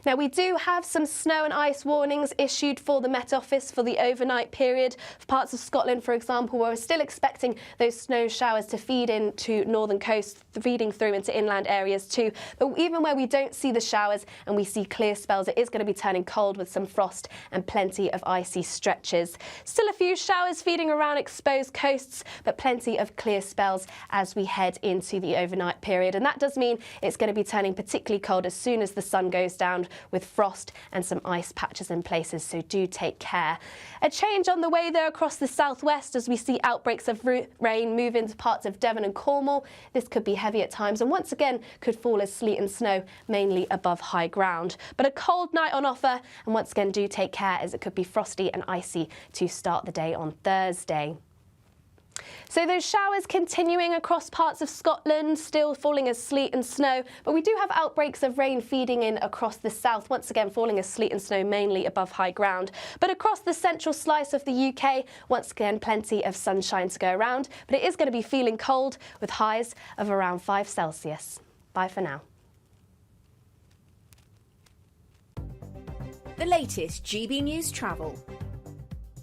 Now, we do have some snow and ice warnings issued for the Met Office for the overnight period. For parts of Scotland, for example, where we're still expecting those snow showers to feed into northern coast, feeding through into inland areas too. But even where we don't see the showers and we see clear spells, it is going to be turning cold with some frost and plenty of icy stretches. Still a few showers feeding around exposed coasts, but plenty of clear spells as we head into the overnight period. And that does mean it's going to be turning particularly cold as soon as the sun goes down, with frost and some ice patches in places, so do take care. A change on the way there across the southwest as we see outbreaks of rain move into parts of Devon and Cornwall. This could be heavy at times and once again could fall as sleet and snow, mainly above high ground. But a cold night on offer, and once again do take care as it could be frosty and icy to start the day on Thursday. So those showers continuing across parts of Scotland, still falling as sleet and snow, but we do have outbreaks of rain feeding in across the south, once again falling as sleet and snow mainly above high ground. But across the central slice of the UK, once again plenty of sunshine to go around, but it is going to be feeling cold with highs of around 5 Celsius. Bye for now. The latest GB News travel.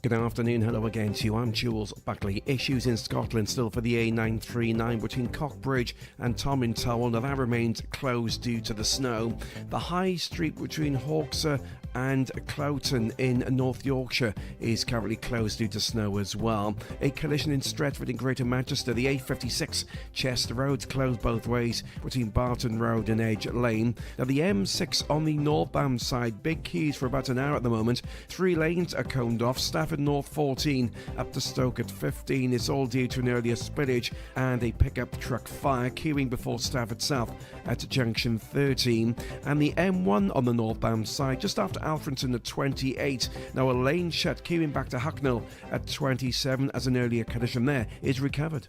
Good afternoon, hello again to you. I'm Jules Buckley. Issues in Scotland still for the A939 between Cockbridge and Tomintoul. Now that remains closed due to the snow. The High Street between Hawksor and Cloughton in North Yorkshire is currently closed due to snow as well. A collision in Stretford in Greater Manchester. The A56 Chester Road's closed both ways between Barton Road and Edge Lane. Now the M6 on the northbound side, big queues for about an hour at the moment. 3 lanes are coned off. Stafford North 14 up to Stoke at 15. It's all due to an earlier spillage and a pickup truck fire. Queuing before Stafford South at junction 13. And the M1 on the northbound side just after Alfreton at 28. Now a lane shut, queuing back to Hucknall at 27 as an earlier collision there is recovered.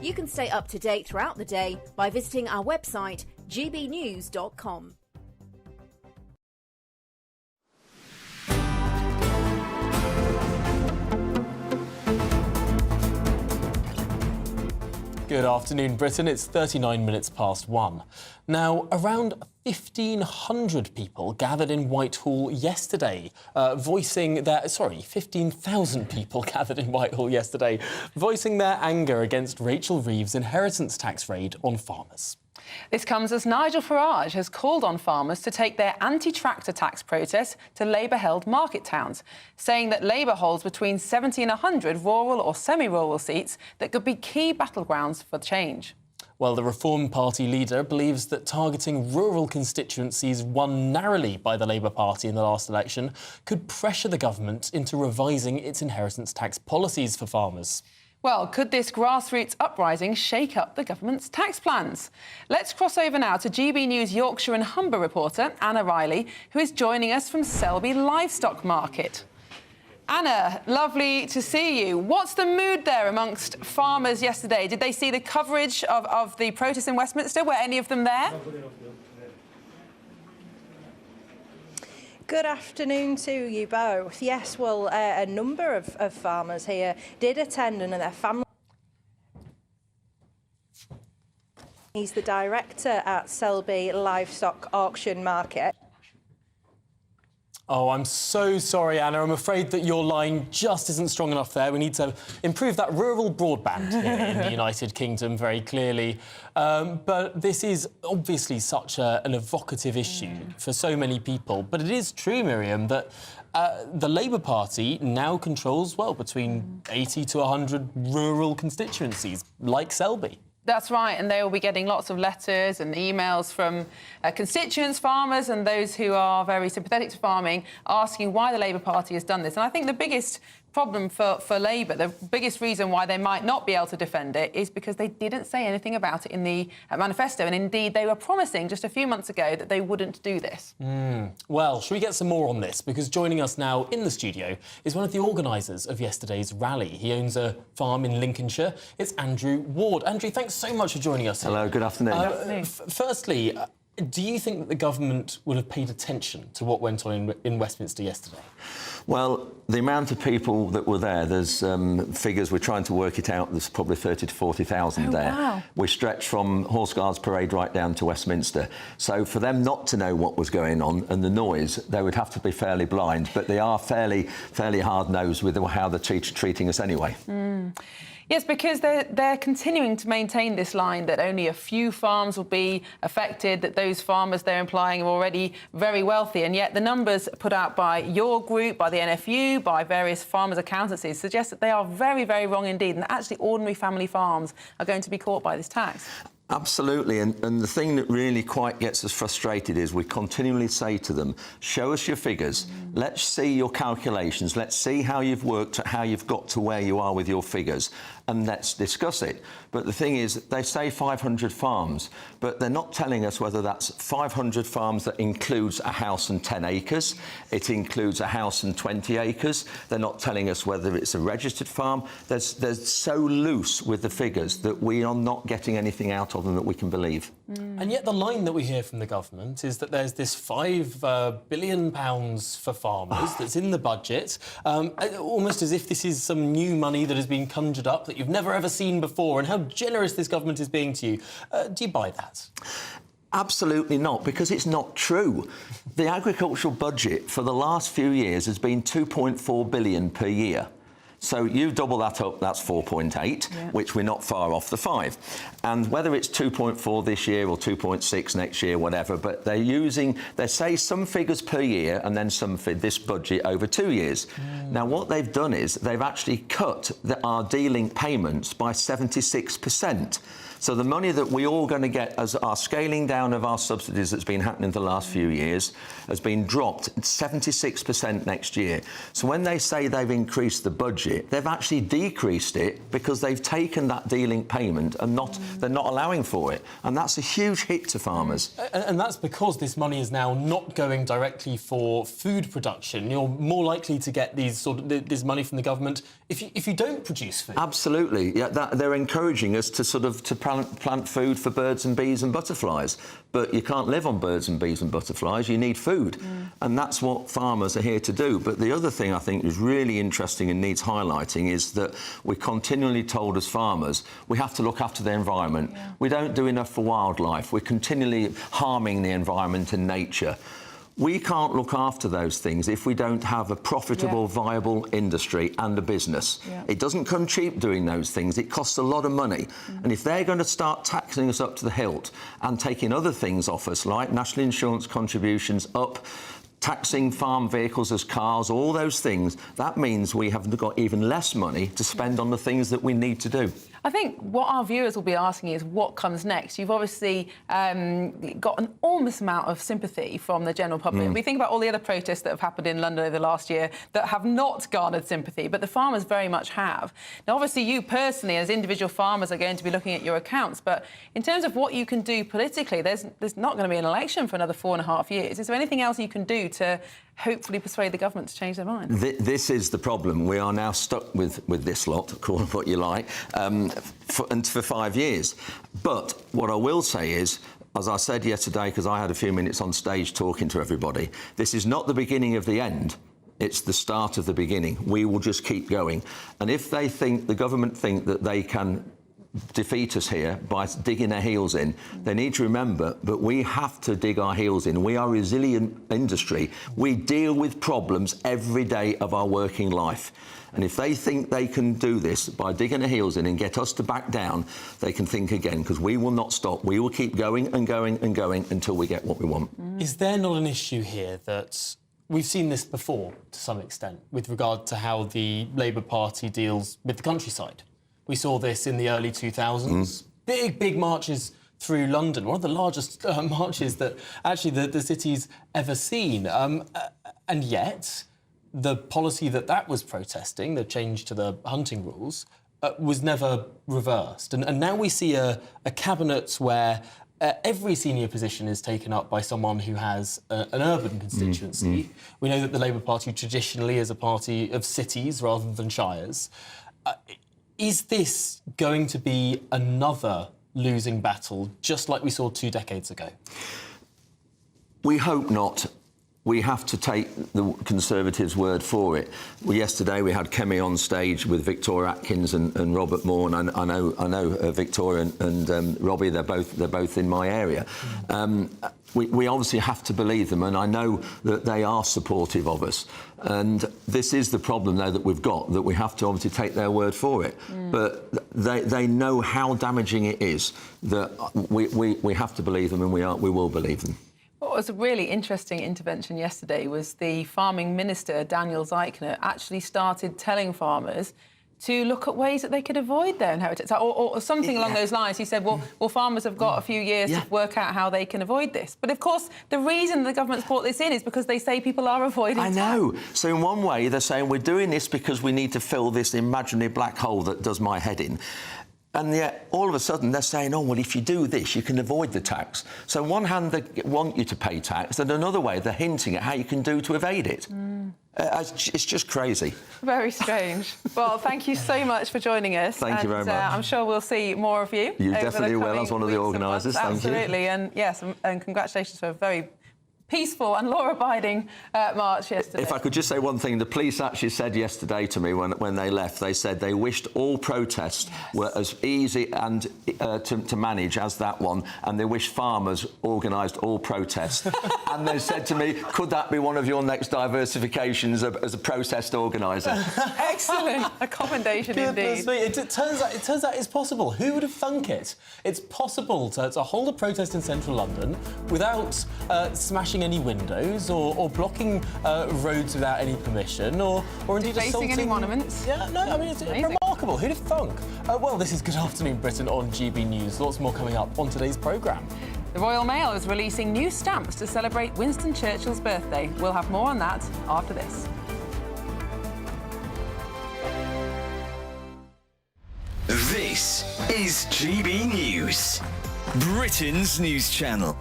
You can stay up to date throughout the day by visiting our website gbnews.com. Good afternoon, Britain. It's 39 minutes past 1. Now, around 1,500 people gathered in Whitehall yesterday, 15,000 people gathered in Whitehall yesterday, voicing their anger against Rachel Reeves' inheritance tax raid on farmers. This comes as Nigel Farage has called on farmers to take their anti-tractor tax protest to Labour-held market towns, saying that Labour holds between 70 and 100 rural or semi-rural seats that could be key battlegrounds for change. Well, the Reform Party leader believes that targeting rural constituencies won narrowly by the Labour Party in the last election could pressure the government into revising its inheritance tax policies for farmers. Well, could this grassroots uprising shake up the government's tax plans? Let's cross over now to GB News Yorkshire and Humber reporter Anna Riley, who is joining us from Selby Livestock Market. Anna, lovely to see you. What's the mood there amongst farmers yesterday? Did they see the coverage of the protests in Westminster? Were any of them there? Good afternoon to you both. Yes, well, a number of farmers here did attend, and their family. He's the director at Selby Livestock Auction Market. Oh, I'm so sorry, Anna. I'm afraid that your line just isn't strong enough there. We need to improve that rural broadband here in the United Kingdom very clearly. But this is obviously such an evocative issue for so many people. But it is true, Miriam, that the Labour Party now controls, well, between 80 to 100 rural constituencies, like Selby. That's right, and they will be getting lots of letters and emails from constituents, farmers and those who are very sympathetic to farming, asking why the Labour Party has done this. And I think the biggest problem for Labour, the biggest reason why they might not be able to defend it is because they didn't say anything about it in the manifesto. And indeed, they were promising just a few months ago that they wouldn't do this. Well, shall we get some more on this? Because joining us now in the studio is one of the organisers of yesterday's rally. He owns a farm in Lincolnshire. It's Andrew Ward. Andrew, thanks so much for joining us. Hello, good afternoon. Firstly, do you think that the government would have paid attention to what went on in Westminster yesterday? Well, the amount of people that were there, there's figures, we're trying to work it out, there's probably 30 to 40,000 there. Wow. We stretch from Horse Guards Parade right down to Westminster. So for them not to know what was going on and the noise, they would have to be fairly blind, but they are fairly hard-nosed with how they're treating us anyway. Yes, because they're continuing to maintain this line that only a few farms will be affected, that those farmers they're implying are already very wealthy, and yet the numbers put out by your group, by the NFU, by various farmers' accountancies suggest that they are very, very wrong indeed, and that actually ordinary family farms are going to be caught by this tax. Absolutely, and the thing that really quite gets us frustrated is we continually say to them, show us your figures, let's see your calculations, let's see how you've worked, how you've got to where you are with your figures, and let's discuss it. But the thing is, they say 500 farms, but they're not telling us whether that's 500 farms that includes a house and 10 acres, it includes a house and 20 acres, they're not telling us whether it's a registered farm. They're so loose with the figures that we are not getting anything out of them that we can believe. And yet the line that we hear from the government is that there's this £5 billion for farmers that's in the budget, almost as if this is some new money that has been conjured up that you've never ever seen before, and how generous this government is being to you. Do you buy that? Absolutely not, because it's not true. The agricultural budget for the last few years has been £2.4 billion per year. So you double that up, that's 4.8, which we're not far off the 5. And whether it's 2.4 this year or 2.6 next year, whatever, but they say some figures per year and then some for this budget over 2 years. Now, what they've done is they've actually cut our D-Link payments by 76%. So the money that we all going to get as our scaling down of our subsidies that's been happening the last few years has been dropped 76% next year. So when they say they've increased the budget, they've actually decreased it because they've taken that D-Link payment and they're not allowing for it. And that's a huge hit to farmers. And that's because this money is now not going directly for food production. You're more likely to get this money from the government if you don't produce food. Absolutely. Yeah, they're encouraging us to plant food for birds and bees and butterflies. But you can't live on birds and bees and butterflies, you need food. And that's what farmers are here to do. But the other thing I think is really interesting and needs highlighting is that we continually told as farmers we have to look after the environment. We don't do enough for wildlife. We're continually harming the environment and nature. We can't look after those things if we don't have a profitable, viable industry and a business. It doesn't come cheap doing those things. It costs a lot of money. And if they're going to start taxing us up to the hilt and taking other things off us, like national insurance contributions up, taxing farm vehicles as cars, all those things, that means we have got even less money to spend on the things that we need to do. I think what our viewers will be asking is what comes next. You've obviously got an enormous amount of sympathy from the general public. We think about all the other protests that have happened in London over the last year that have not garnered sympathy, but the farmers very much have. Now, obviously, you personally, as individual farmers, are going to be looking at your accounts, but in terms of what you can do politically, there's not going to be an election for another 4.5 years. Is there anything else you can do to hopefully persuade the government to change their mind? This is the problem. We are now stuck with this lot, call it what you like, for 5 years. But what I will say is, as I said yesterday, because I had a few minutes on stage talking to everybody, this is not the beginning of the end. It's the start of the beginning. We will just keep going. And if they think, the government think that they can defeat us here by digging their heels in, they need to remember that we have to dig our heels in. We are a resilient industry. We deal with problems every day of our working life. And if they think they can do this by digging their heels in and get us to back down, they can think again, because we will not stop. We will keep going and going and going until we get what we want. Is there not an issue here that we've seen this before to some extent with regard to how the Labour Party deals with the countryside? We saw this in the early 2000s. Big marches through London, one of the largest marches that actually the city's ever seen. And yet, the policy that was protesting, the change to the hunting rules, was never reversed. And now we see a cabinet where every senior position is taken up by someone who has an urban constituency. We know that the Labour Party traditionally is a party of cities rather than shires. Is this going to be another losing battle, just like we saw 2 decades ago? We hope not. We have to take the Conservatives' word for it. Yesterday we had Kemi on stage with Victoria Atkins and Robert Moore, and I know Victoria and Robbie. They're both in my area. We obviously have to believe them, and I know that they are supportive of us. And this is the problem, though, that we've got, that we have to obviously take their word for it. But they know how damaging it is, that we have to believe them, and we will believe them. What was a really interesting intervention yesterday was the farming minister, Daniel Zeichner, actually started telling farmers to look at ways that they could avoid their inheritance, or something along those lines. He said, well, farmers have got a few years to work out how they can avoid this. But, of course, the reason the government's brought this in is because they say people are avoiding tax. I know. So in one way, they're saying we're doing this because we need to fill this imaginary black hole that does my head in. And yet, all of a sudden, they're saying, oh, well, if you do this, you can avoid the tax. So on one hand, they want you to pay tax, and another way, they're hinting at how you can do to evade it. It's just crazy. Very strange. Well, thank you so much for joining us. Thank you very much. I'm sure we'll see more of you. You definitely will, as one of the organisers. Thank you. Absolutely. And, yes, and congratulations for a very peaceful and law-abiding march yesterday. If I could just say one thing, the police actually said yesterday to me when they left, they said they wished all protests were as easy and to manage as that one, and they wish farmers organised all protests. And they said to me, could that be one of your next diversifications as a protest organiser? Excellent. A commendation indeed. It turns out it's possible. Who would have thunk it? It's possible to hold a protest in central London without smashing any windows or blocking roads without any permission or indeed assaulting any monuments. Yeah, no, I mean, it's remarkable. Who'd have thunk? Well, this is Good Afternoon Britain on GB News. Lots more coming up on today's programme. The Royal Mail is releasing new stamps to celebrate Winston Churchill's birthday. We'll have more on that after this. This is GB News, Britain's news channel.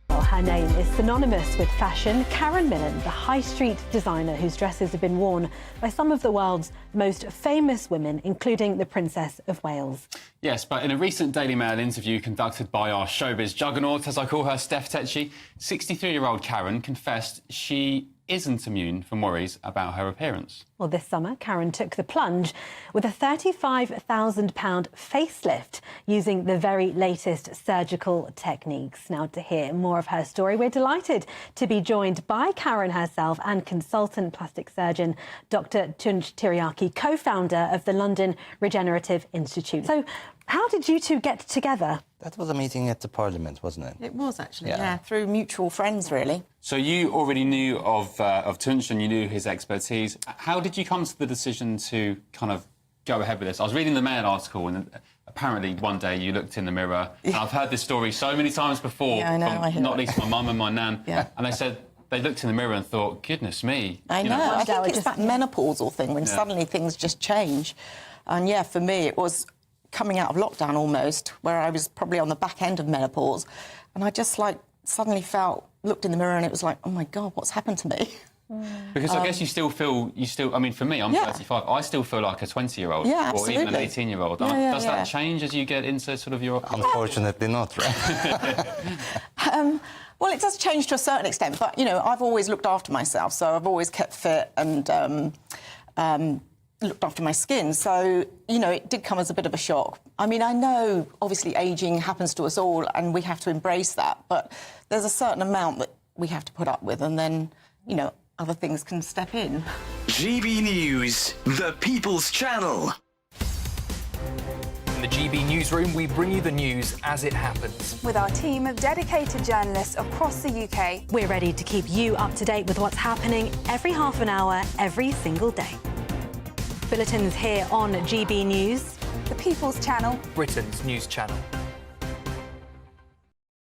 Her name is synonymous with fashion. Karen Millen, the high street designer whose dresses have been worn by some of the world's most famous women, including the Princess of Wales. Yes, but in a recent Daily Mail interview conducted by our showbiz juggernaut, as I call her, Steph Tetchy, 63-year-old Karen confessed she isn't immune from worries about her appearance. Well, this summer, Karen took the plunge with a £35,000 facelift using the very latest surgical techniques. Now, to hear more of her story, we're delighted to be joined by Karen herself and consultant plastic surgeon Dr. Tunj Tiryaki, co-founder of the London Regenerative Institute. So, how did you two get together? That was a meeting at the Parliament, wasn't it? It was, actually, yeah, through mutual friends, really. So you already knew of Tunç and you knew his expertise. How did you come to the decision to kind of go ahead with this? I was reading the Mail article and apparently one day you looked in the mirror, and I've heard this story so many times before, Yeah, I know, from not least my mum and my nan, Yeah. and they said they looked in the mirror and thought, goodness me. I know. I think it's that menopausal thing when suddenly things just change. And, yeah, for me, it was coming out of lockdown almost, where I was probably on the back end of menopause, and I just, like, suddenly looked in the mirror and it was like, oh, my God, what's happened to me? Because I guess you still, I mean, for me, I'm 35, I still feel like a 20-year-old or even an 18-year-old. Does that change as you get into sort of your... Unfortunately not, right? Well, it does change to a certain extent, but, you know, I've always looked after myself, so I've always kept fit and looked after my skin. So, you know, it did come as a bit of a shock. I mean, I know, obviously, ageing happens to us all and we have to embrace that, but there's a certain amount that we have to put up with and then, you know, other things can step in. GB News, the People's Channel. In the GB Newsroom, we bring you the news as it happens. With our team of dedicated journalists across the UK. We're ready to keep you up to date with what's happening every half an hour, every single day. Bulletins here on GB News. The People's Channel. Britain's news channel.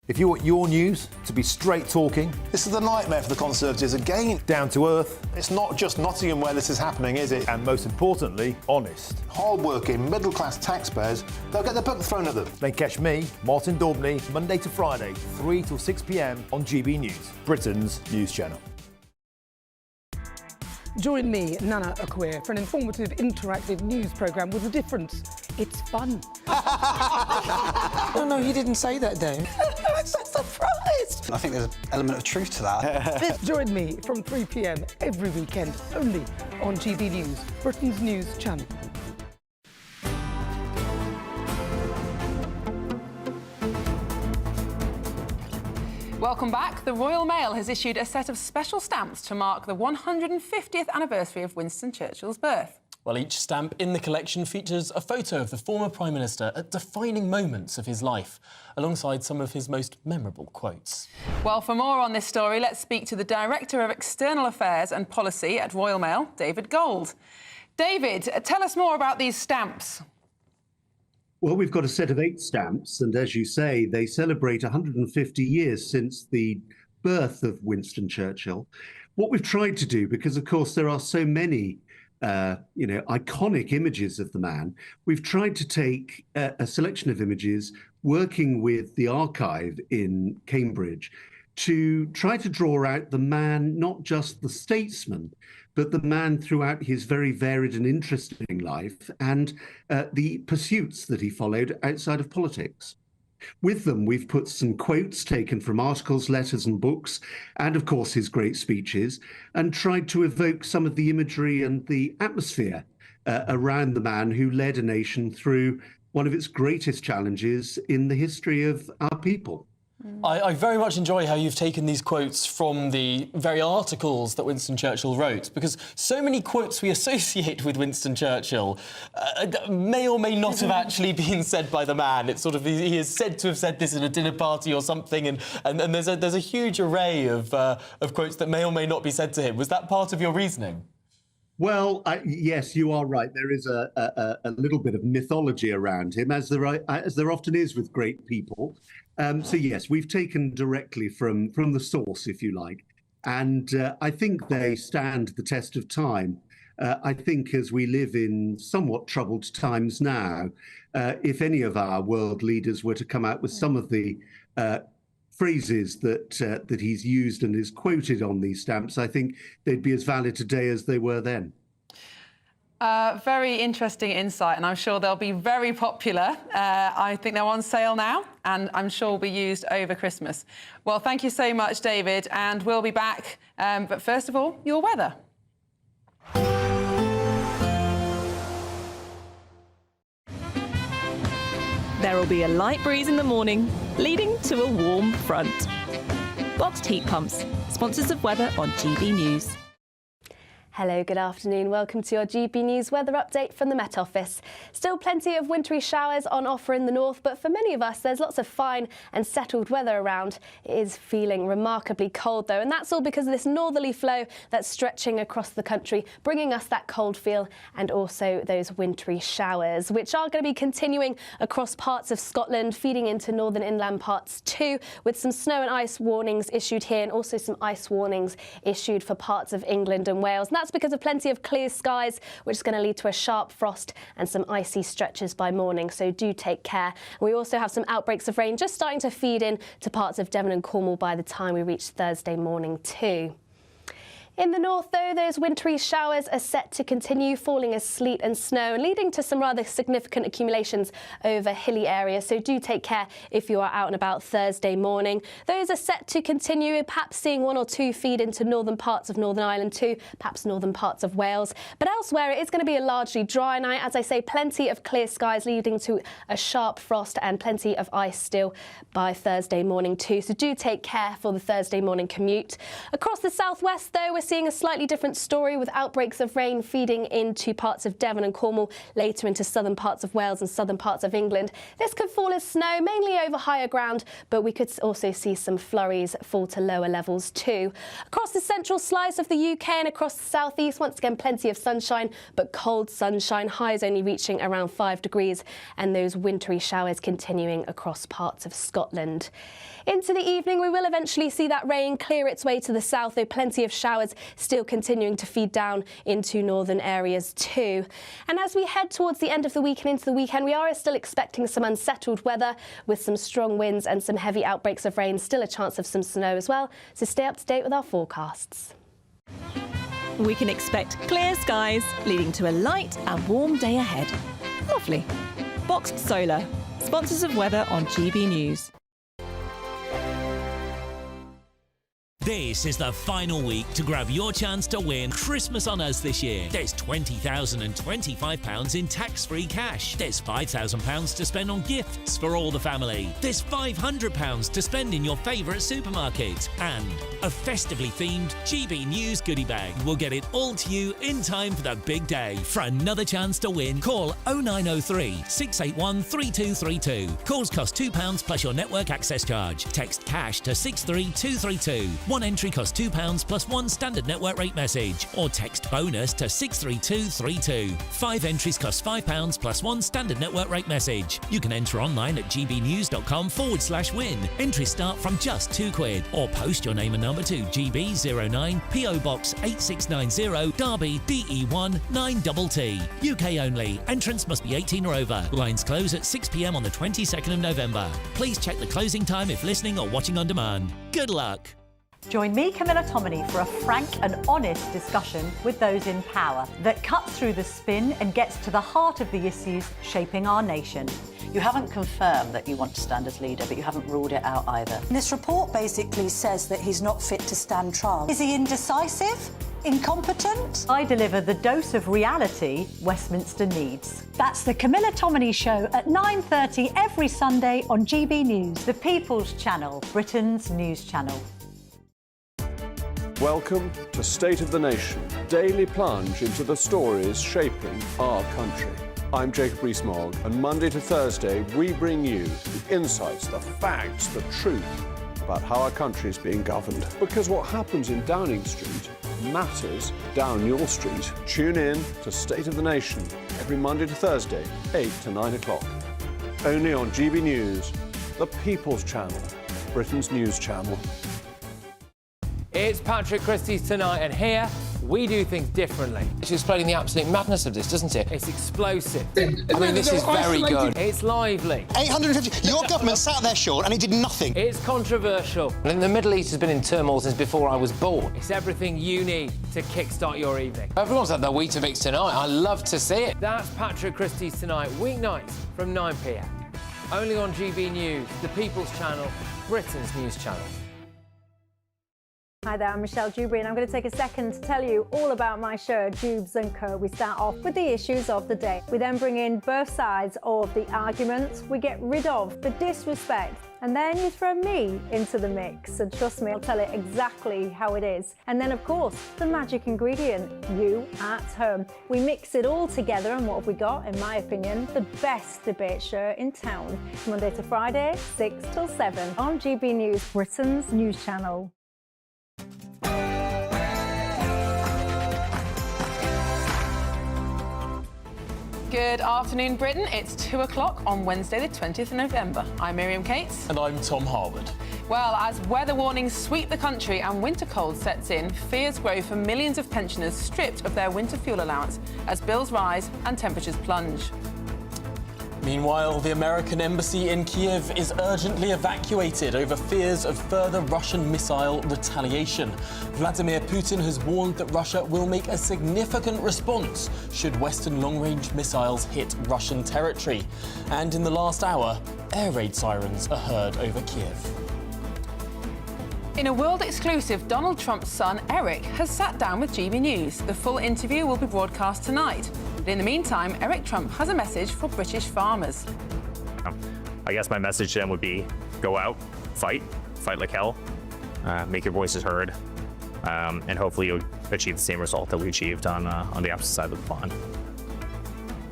If you want your news to be straight talking... This is a nightmare for the Conservatives again. Down to earth. It's not just Nottingham where this is happening, is it? And most importantly, honest. Hard-working, middle-class taxpayers, they'll get their book thrown at them. Then catch me, Martin Daubney, Monday to Friday, 3 till 6 p.m. on GB News, Britain's news channel. Join me, Nana Akwe, for an informative, interactive news programme with a difference. It's fun. No, he didn't say that, Dave. I'm so surprised. I think there's an element of truth to that. Join me from 3 p.m. every weekend, only on GB News, Britain's news channel. Welcome back. The Royal Mail has issued a set of special stamps to mark the 150th anniversary of Winston Churchill's birth. Well, each stamp in the collection features a photo of the former Prime Minister at defining moments of his life, alongside some of his most memorable quotes. Well, for more on this story, let's speak to the Director of External Affairs and Policy at Royal Mail, David Gold. David, tell us more about these stamps. Well, we've got a set of 8 stamps, and as you say, they celebrate 150 years since the birth of Winston Churchill. What we've tried to do, because of course there are so many iconic images of the man, we've tried to take a selection of images, working with the archive in Cambridge, to try to draw out the man, not just the statesman, but the man throughout his very varied and interesting life and the pursuits that he followed outside of politics. With them, we've put some quotes taken from articles, letters and books, and of course his great speeches, and tried to evoke some of the imagery and the atmosphere around the man who led a nation through one of its greatest challenges in the history of our people. I very much enjoy how you've taken these quotes from the very articles that Winston Churchill wrote, because so many quotes we associate with Winston Churchill may or may not have actually been said by the man. It's sort of, he is said to have said this at a dinner party or something, and there's a huge array of quotes that may or may not be said to him. Was that part of your reasoning? Well, yes, you are right. There is a little bit of mythology around him, as there often is with great people. So yes, we've taken directly from the source, if you like, and I think they stand the test of time. I think as we live in somewhat troubled times now, if any of our world leaders were to come out with some of the phrases that he's used and is quoted on these stamps, I think they'd be as valid today as they were then. Very interesting insight, and I'm sure they'll be very popular. I think they're on sale now, and I'm sure will be used over Christmas. Well, thank you so much, David, and we'll be back. But first of all, your weather. There will be a light breeze in the morning, leading to a warm front. Boxed heat pumps, sponsors of weather on GB News. Hello, good afternoon. Welcome to your GB News weather update from the Met Office. Still plenty of wintry showers on offer in the north, but for many of us, there's lots of fine and settled weather around. It is feeling remarkably cold, though, and that's all because of this northerly flow that's stretching across the country, bringing us that cold feel and also those wintry showers, which are going to be continuing across parts of Scotland, feeding into northern inland parts too, with some snow and ice warnings issued here and also some ice warnings issued for parts of England and Wales. And that's because of plenty of clear skies, which is going to lead to a sharp frost and some icy stretches by morning, so do take care. We also have some outbreaks of rain just starting to feed in to parts of Devon and Cornwall by the time we reach Thursday morning too. In the north, though, those wintry showers are set to continue, falling as sleet and snow and leading to some rather significant accumulations over hilly areas. So do take care if you are out and about Thursday morning. Those are set to continue, perhaps seeing one or two feed into northern parts of Northern Ireland too, perhaps northern parts of Wales. But elsewhere, it is going to be a largely dry night. As I say, plenty of clear skies leading to a sharp frost and plenty of ice still by Thursday morning too. So do take care for the Thursday morning commute. Across the southwest, though, we're seeing a slightly different story with outbreaks of rain feeding into parts of Devon and Cornwall, later into southern parts of Wales and southern parts of England. This could fall as snow, mainly over higher ground, but we could also see some flurries fall to lower levels too. Across the central slice of the UK and across the southeast, once again plenty of sunshine, but cold sunshine, highs only reaching around 5 degrees, and those wintry showers continuing across parts of Scotland. Into the evening, we will eventually see that rain clear its way to the south, though plenty of showers still continuing to feed down into northern areas too. And as we head towards the end of the week and into the weekend, we are still expecting some unsettled weather with some strong winds and some heavy outbreaks of rain, still a chance of some snow as well. So stay up to date with our forecasts. We can expect clear skies, leading to a light and warm day ahead. Lovely. Boxed Solar, sponsors of weather on GB News. This is the final week to grab your chance to win Christmas on Us this year. There's £20,025 in tax-free cash. There's £5,000 to spend on gifts for all the family. There's £500 to spend in your favourite supermarket. And a festively themed GB News goodie bag. We'll get it all to you in time for the big day. For another chance to win, call 0903 681 3232. Calls cost £2 plus your network access charge. Text cash to 63232. One entry costs £2 plus one standard network rate message, or text bonus to 63232. 5 entries cost £5 plus one standard network rate message. You can enter online at gbnews.com/win. Entries start from just £2, or post your name and number to GB09 PO Box 8690 Derby DE1 9TT. UK only. Entrance must be 18 or over. Lines close at 6 p.m. on the 22nd of November. Please check the closing time if listening or watching on demand. Good luck. Join me, Camilla Tominey, for a frank and honest discussion with those in power that cuts through the spin and gets to the heart of the issues shaping our nation. You haven't confirmed that you want to stand as leader, but you haven't ruled it out either. This report basically says that he's not fit to stand trial. Is he indecisive? Incompetent? I deliver the dose of reality Westminster needs. That's the Camilla Tominey Show at 9:30 every Sunday on GB News, the People's Channel, Britain's news channel. Welcome to State of the Nation, daily plunge into the stories shaping our country. I'm Jacob Rees-Mogg, and Monday to Thursday we bring you the insights, the facts, the truth about how our country is being governed. Because what happens in Downing Street matters down your street. Tune in to State of the Nation every Monday to Thursday, 8 to 9 o'clock. Only on GB News, the People's Channel, Britain's news channel. It's Patrick Christie's Tonight, and here we do things differently. It's explaining the absolute madness of this, doesn't it? It's explosive. I mean, this is very good. It's lively. 850. Your government sat there, Sean, and he did nothing. It's controversial. And the Middle East has been in turmoil since before I was born. It's everything you need to kickstart your evening. Everyone's had their Weetabix tonight. I love to see it. That's Patrick Christie's Tonight, weeknights from 9 p.m. Only on GB News, the People's Channel, Britain's news channel. Hi there, I'm Michelle Dewberry and I'm going to take a second to tell you all about my show, Dubes & Co. We start off with the issues of the day. We then bring in both sides of the arguments. We get rid of the disrespect. And then you throw me into the mix. And trust me, I'll tell it exactly how it is. And then, of course, the magic ingredient, you at home. We mix it all together and what have we got, in my opinion, the best debate show in town. Monday to Friday, 6 till 7 on GB News, Britain's news channel. Good afternoon, Britain. It's 2 o'clock on Wednesday, the 20th of November. I'm Miriam Cates. And I'm Tom Harwood. Well, as weather warnings sweep the country and winter cold sets in, fears grow for millions of pensioners stripped of their winter fuel allowance as bills rise and temperatures plunge. Meanwhile, the American embassy in Kiev is urgently evacuated over fears of further Russian missile retaliation. Vladimir Putin has warned that Russia will make a significant response should Western long-range missiles hit Russian territory. And in the last hour, air raid sirens are heard over Kiev. In a world exclusive, Donald Trump's son, Eric, has sat down with GB News. The full interview will be broadcast tonight. But in the meantime, Eric Trump has a message for British farmers. I guess my message to them would be, go out, fight like hell, make your voices heard, and hopefully you'll achieve the same result that we achieved on the opposite side of the pond.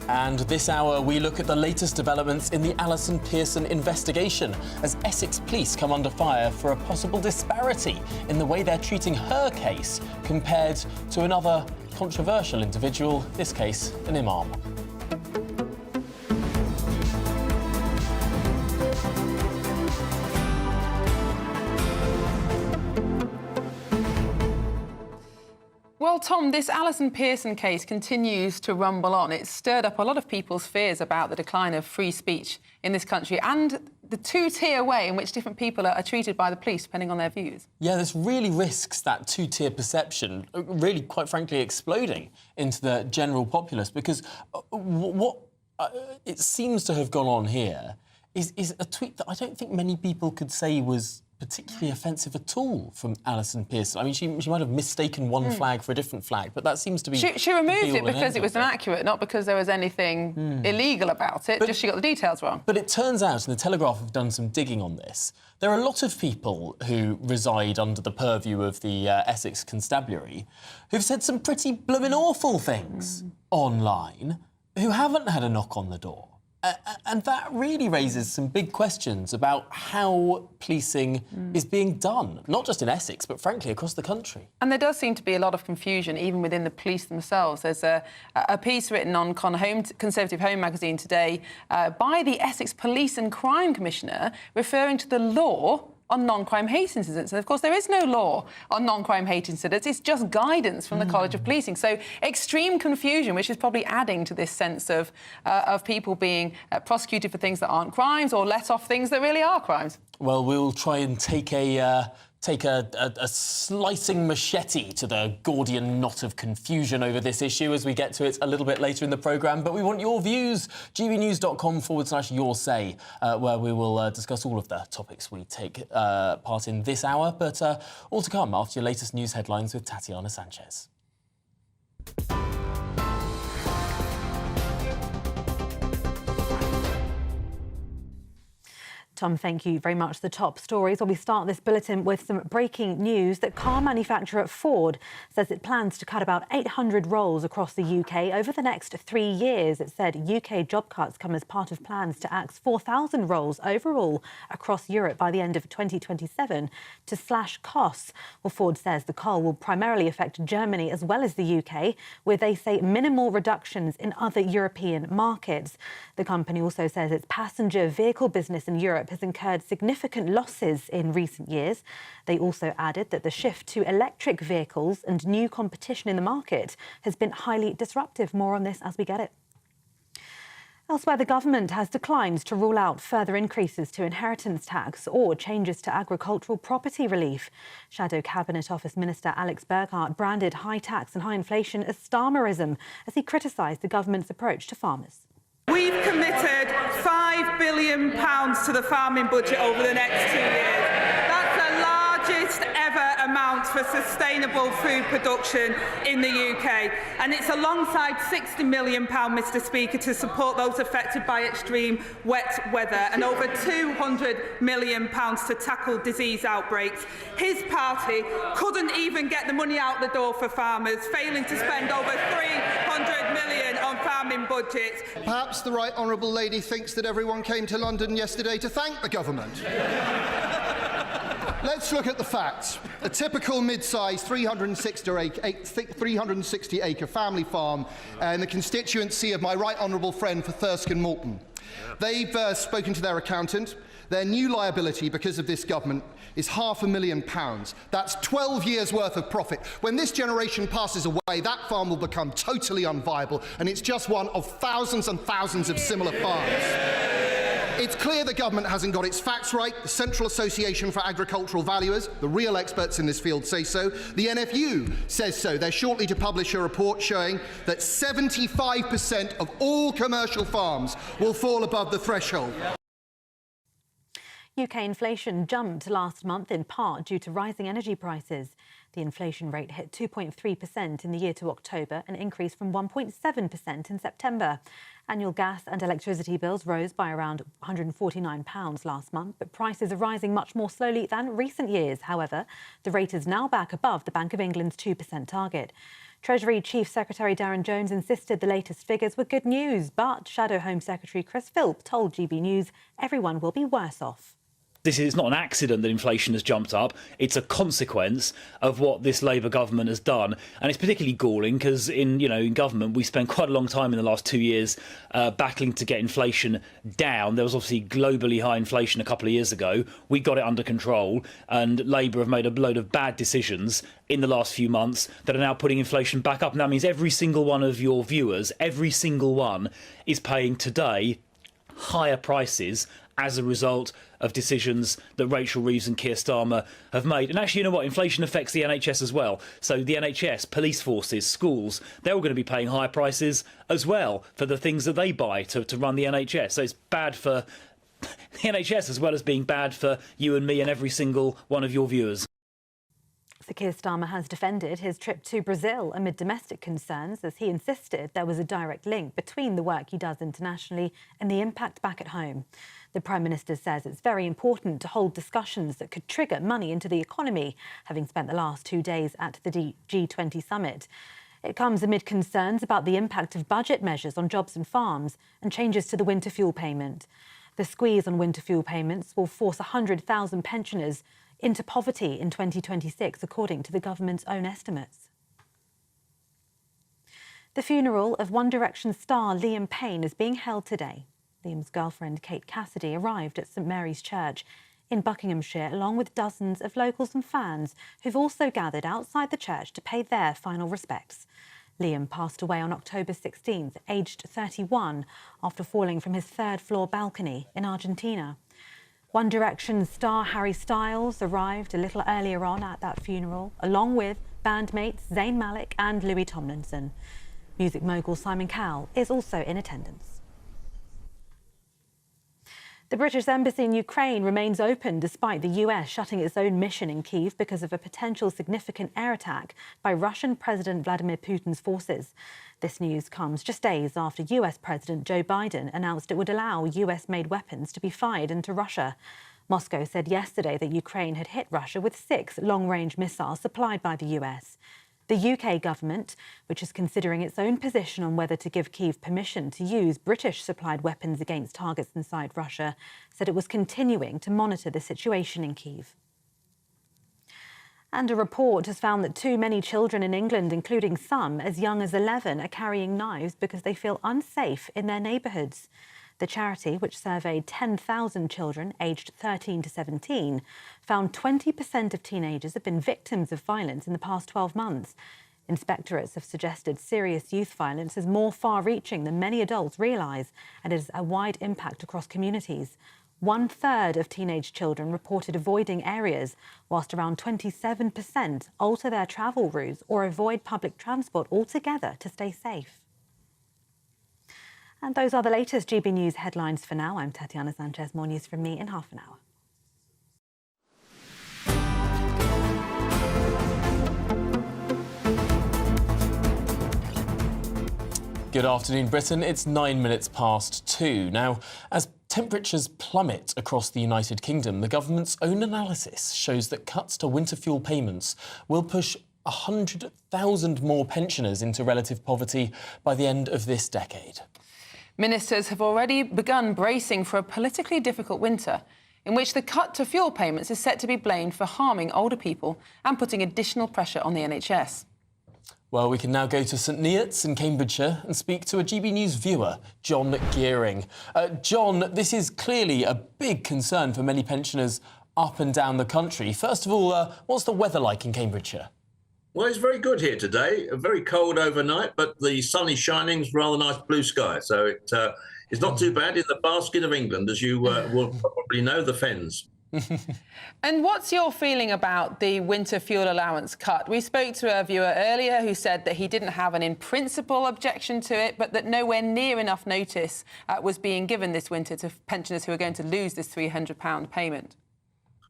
And this hour, we look at the latest developments in the Alison Pearson investigation as Essex police come under fire for a possible disparity in the way they're treating her case compared to another controversial individual, this case, an imam. Well, Tom, this Alison Pearson case continues to rumble on. It's stirred up a lot of people's fears about the decline of free speech in this country and the two-tier way in which different people are treated by the police, depending on their views. Yeah, this really risks that two-tier perception, really, quite frankly, exploding into the general populace, because what it seems to have gone on here is a tweet that I don't think many people could say was particularly offensive at all from Alison Pearson. I mean, she might have mistaken one flag for a different flag, but that seems to be... She removed it because it was inaccurate, not because there was anything illegal about it, just she got the details wrong. But it turns out, and the Telegraph have done some digging on this, there are a lot of people who reside under the purview of the Essex Constabulary who've said some pretty blooming awful things online who haven't had a knock on the door. And that really raises some big questions about how policing is being done, not just in Essex, but frankly across the country. And there does seem to be a lot of confusion, even within the police themselves. There's a piece written on Conservative Home magazine today by the Essex Police and Crime Commissioner referring to the law on non-crime hate incidents. And, of course, there is no law on non-crime hate incidents. It's just guidance from the College of Policing. So extreme confusion, which is probably adding to this sense of people being prosecuted for things that aren't crimes or let off things that really are crimes. Well, we'll try and take a slicing machete to the Gordian knot of confusion over this issue as we get to it a little bit later in the programme. But we want your views. gbnews.com/your say, where we will discuss all of the topics we take part in this hour. But all to come after your latest news headlines with Tatiana Sanchez. Tom, thank you very much. The top stories. Well, we start this bulletin with some breaking news that car manufacturer Ford says it plans to cut about 800 roles across the UK over the next 3 years. It said UK job cuts come as part of plans to axe 4,000 roles overall across Europe by the end of 2027 to slash costs. Well, Ford says the cull will primarily affect Germany as well as the UK, where they say minimal reductions in other European markets. The company also says its passenger vehicle business in Europe has incurred significant losses in recent years. They also added that the shift to electric vehicles and new competition in the market has been highly disruptive. More on this as we get it. Elsewhere, the government has declined to rule out further increases to inheritance tax or changes to agricultural property relief. Shadow Cabinet Office Minister Alex Burghart branded high tax and high inflation as Starmerism as he criticised the government's approach to farmers. We've committed £5 billion to the farming budget over the next 2 years. That's a large largest ever amount for sustainable food production in the UK. And it's alongside £60 million, Mr Speaker, to support those affected by extreme wet weather and over £200 million to tackle disease outbreaks. His party couldn't even get the money out the door for farmers, failing to spend over £300 million on farming budgets. Perhaps the Right Honourable Lady thinks that everyone came to London yesterday to thank the government. Let's look at the facts. A typical mid-sized 360-acre family farm in the constituency of my Right Honourable friend for Thirsk and Moulton. They've spoken to their accountant. Their new liability because of this government is £500,000. That's 12 years' worth of profit. When this generation passes away, that farm will become totally unviable, and it's just one of thousands and thousands of similar farms. It's clear the government hasn't got its facts right. The Central Association for Agricultural Valuers, the real experts in this field, say so. The NFU says so. They're shortly to publish a report showing that 75% of all commercial farms will fall above the threshold. UK inflation jumped last month in part due to rising energy prices. The inflation rate hit 2.3% in the year to October, an increase from 1.7% in September. Annual gas and electricity bills rose by around £149 last month, but prices are rising much more slowly than recent years. However, the rate is now back above the Bank of England's 2% target. Treasury Chief Secretary Darren Jones insisted the latest figures were good news, but Shadow Home Secretary Chris Philp told GB News everyone will be worse off. This is not an accident that inflation has jumped up. It's a consequence of what this Labour government has done. And it's particularly galling because in government, we spent quite a long time in the last 2 years battling to get inflation down. There was obviously globally high inflation a couple of years ago. We got it under control, and Labour have made a load of bad decisions in the last few months that are now putting inflation back up. And that means every single one of your viewers, every single one, is paying today higher prices as a result of decisions that Rachel Reeves and Keir Starmer have made. And actually, you know what? Inflation affects the NHS as well. So the NHS, police forces, schools, they're all going to be paying higher prices as well for the things that they buy to run the NHS. So it's bad for the NHS as well as being bad for you and me and every single one of your viewers. Sir Keir Starmer has defended his trip to Brazil amid domestic concerns as he insisted there was a direct link between the work he does internationally and the impact back at home. The Prime Minister says it's very important to hold discussions that could trigger money into the economy, having spent the last 2 days at the G20 summit. It comes amid concerns about the impact of budget measures on jobs and farms and changes to the winter fuel payment. The squeeze on winter fuel payments will force 100,000 pensioners into poverty in 2026, according to the government's own estimates. The funeral of One Direction star Liam Payne is being held today. Liam's girlfriend, Kate Cassidy, arrived at St Mary's Church in Buckinghamshire, along with dozens of locals and fans who've also gathered outside the church to pay their final respects. Liam passed away on October 16th, aged 31, after falling from his third-floor balcony in Argentina. One Direction star Harry Styles arrived a little earlier on at that funeral, along with bandmates Zayn Malik and Louis Tomlinson. Music mogul Simon Cowell is also in attendance. The British Embassy in Ukraine remains open despite the US shutting its own mission in Kyiv because of a potential significant air attack by Russian President Vladimir Putin's forces. This news comes just days after US President Joe Biden announced it would allow US-made weapons to be fired into Russia. Moscow said yesterday that Ukraine had hit Russia with 6 long-range missiles supplied by the US. The UK government, which is considering its own position on whether to give Kyiv permission to use British-supplied weapons against targets inside Russia, said it was continuing to monitor the situation in Kyiv. And a report has found that too many children in England, including some as young as 11, are carrying knives because they feel unsafe in their neighbourhoods. The charity, which surveyed 10,000 children aged 13 to 17, found 20% of teenagers have been victims of violence in the past 12 months. Inspectorates have suggested serious youth violence is more far-reaching than many adults realise and has a wide impact across communities. 1/3 of teenage children reported avoiding areas, whilst around 27% alter their travel routes or avoid public transport altogether to stay safe. And those are the latest GB News headlines for now. I'm Tatiana Sanchez. More news from me in half an hour. Good afternoon, Britain. It's 9 minutes past 2. Now, as temperatures plummet across the United Kingdom, the government's own analysis shows that cuts to winter fuel payments will push 100,000 more pensioners into relative poverty by the end of this decade. Ministers have already begun bracing for a politically difficult winter, in which the cut to fuel payments is set to be blamed for harming older people and putting additional pressure on the NHS. Well, we can now go to St Neots in Cambridgeshire and speak to a GB News viewer, John Gearing. John, this is clearly a big concern for many pensioners up and down the country. First of all, what's the weather like in Cambridgeshire? Well, it's very good here today. Very cold overnight, but the sun is shining. It's rather nice blue sky. So it's not too bad in the basket of England, as you will probably know, the Fens. And what's your feeling about the winter fuel allowance cut? We spoke to a viewer earlier who said that he didn't have an in-principle objection to it, but that nowhere near enough notice was being given this winter to pensioners who are going to lose this £300 payment.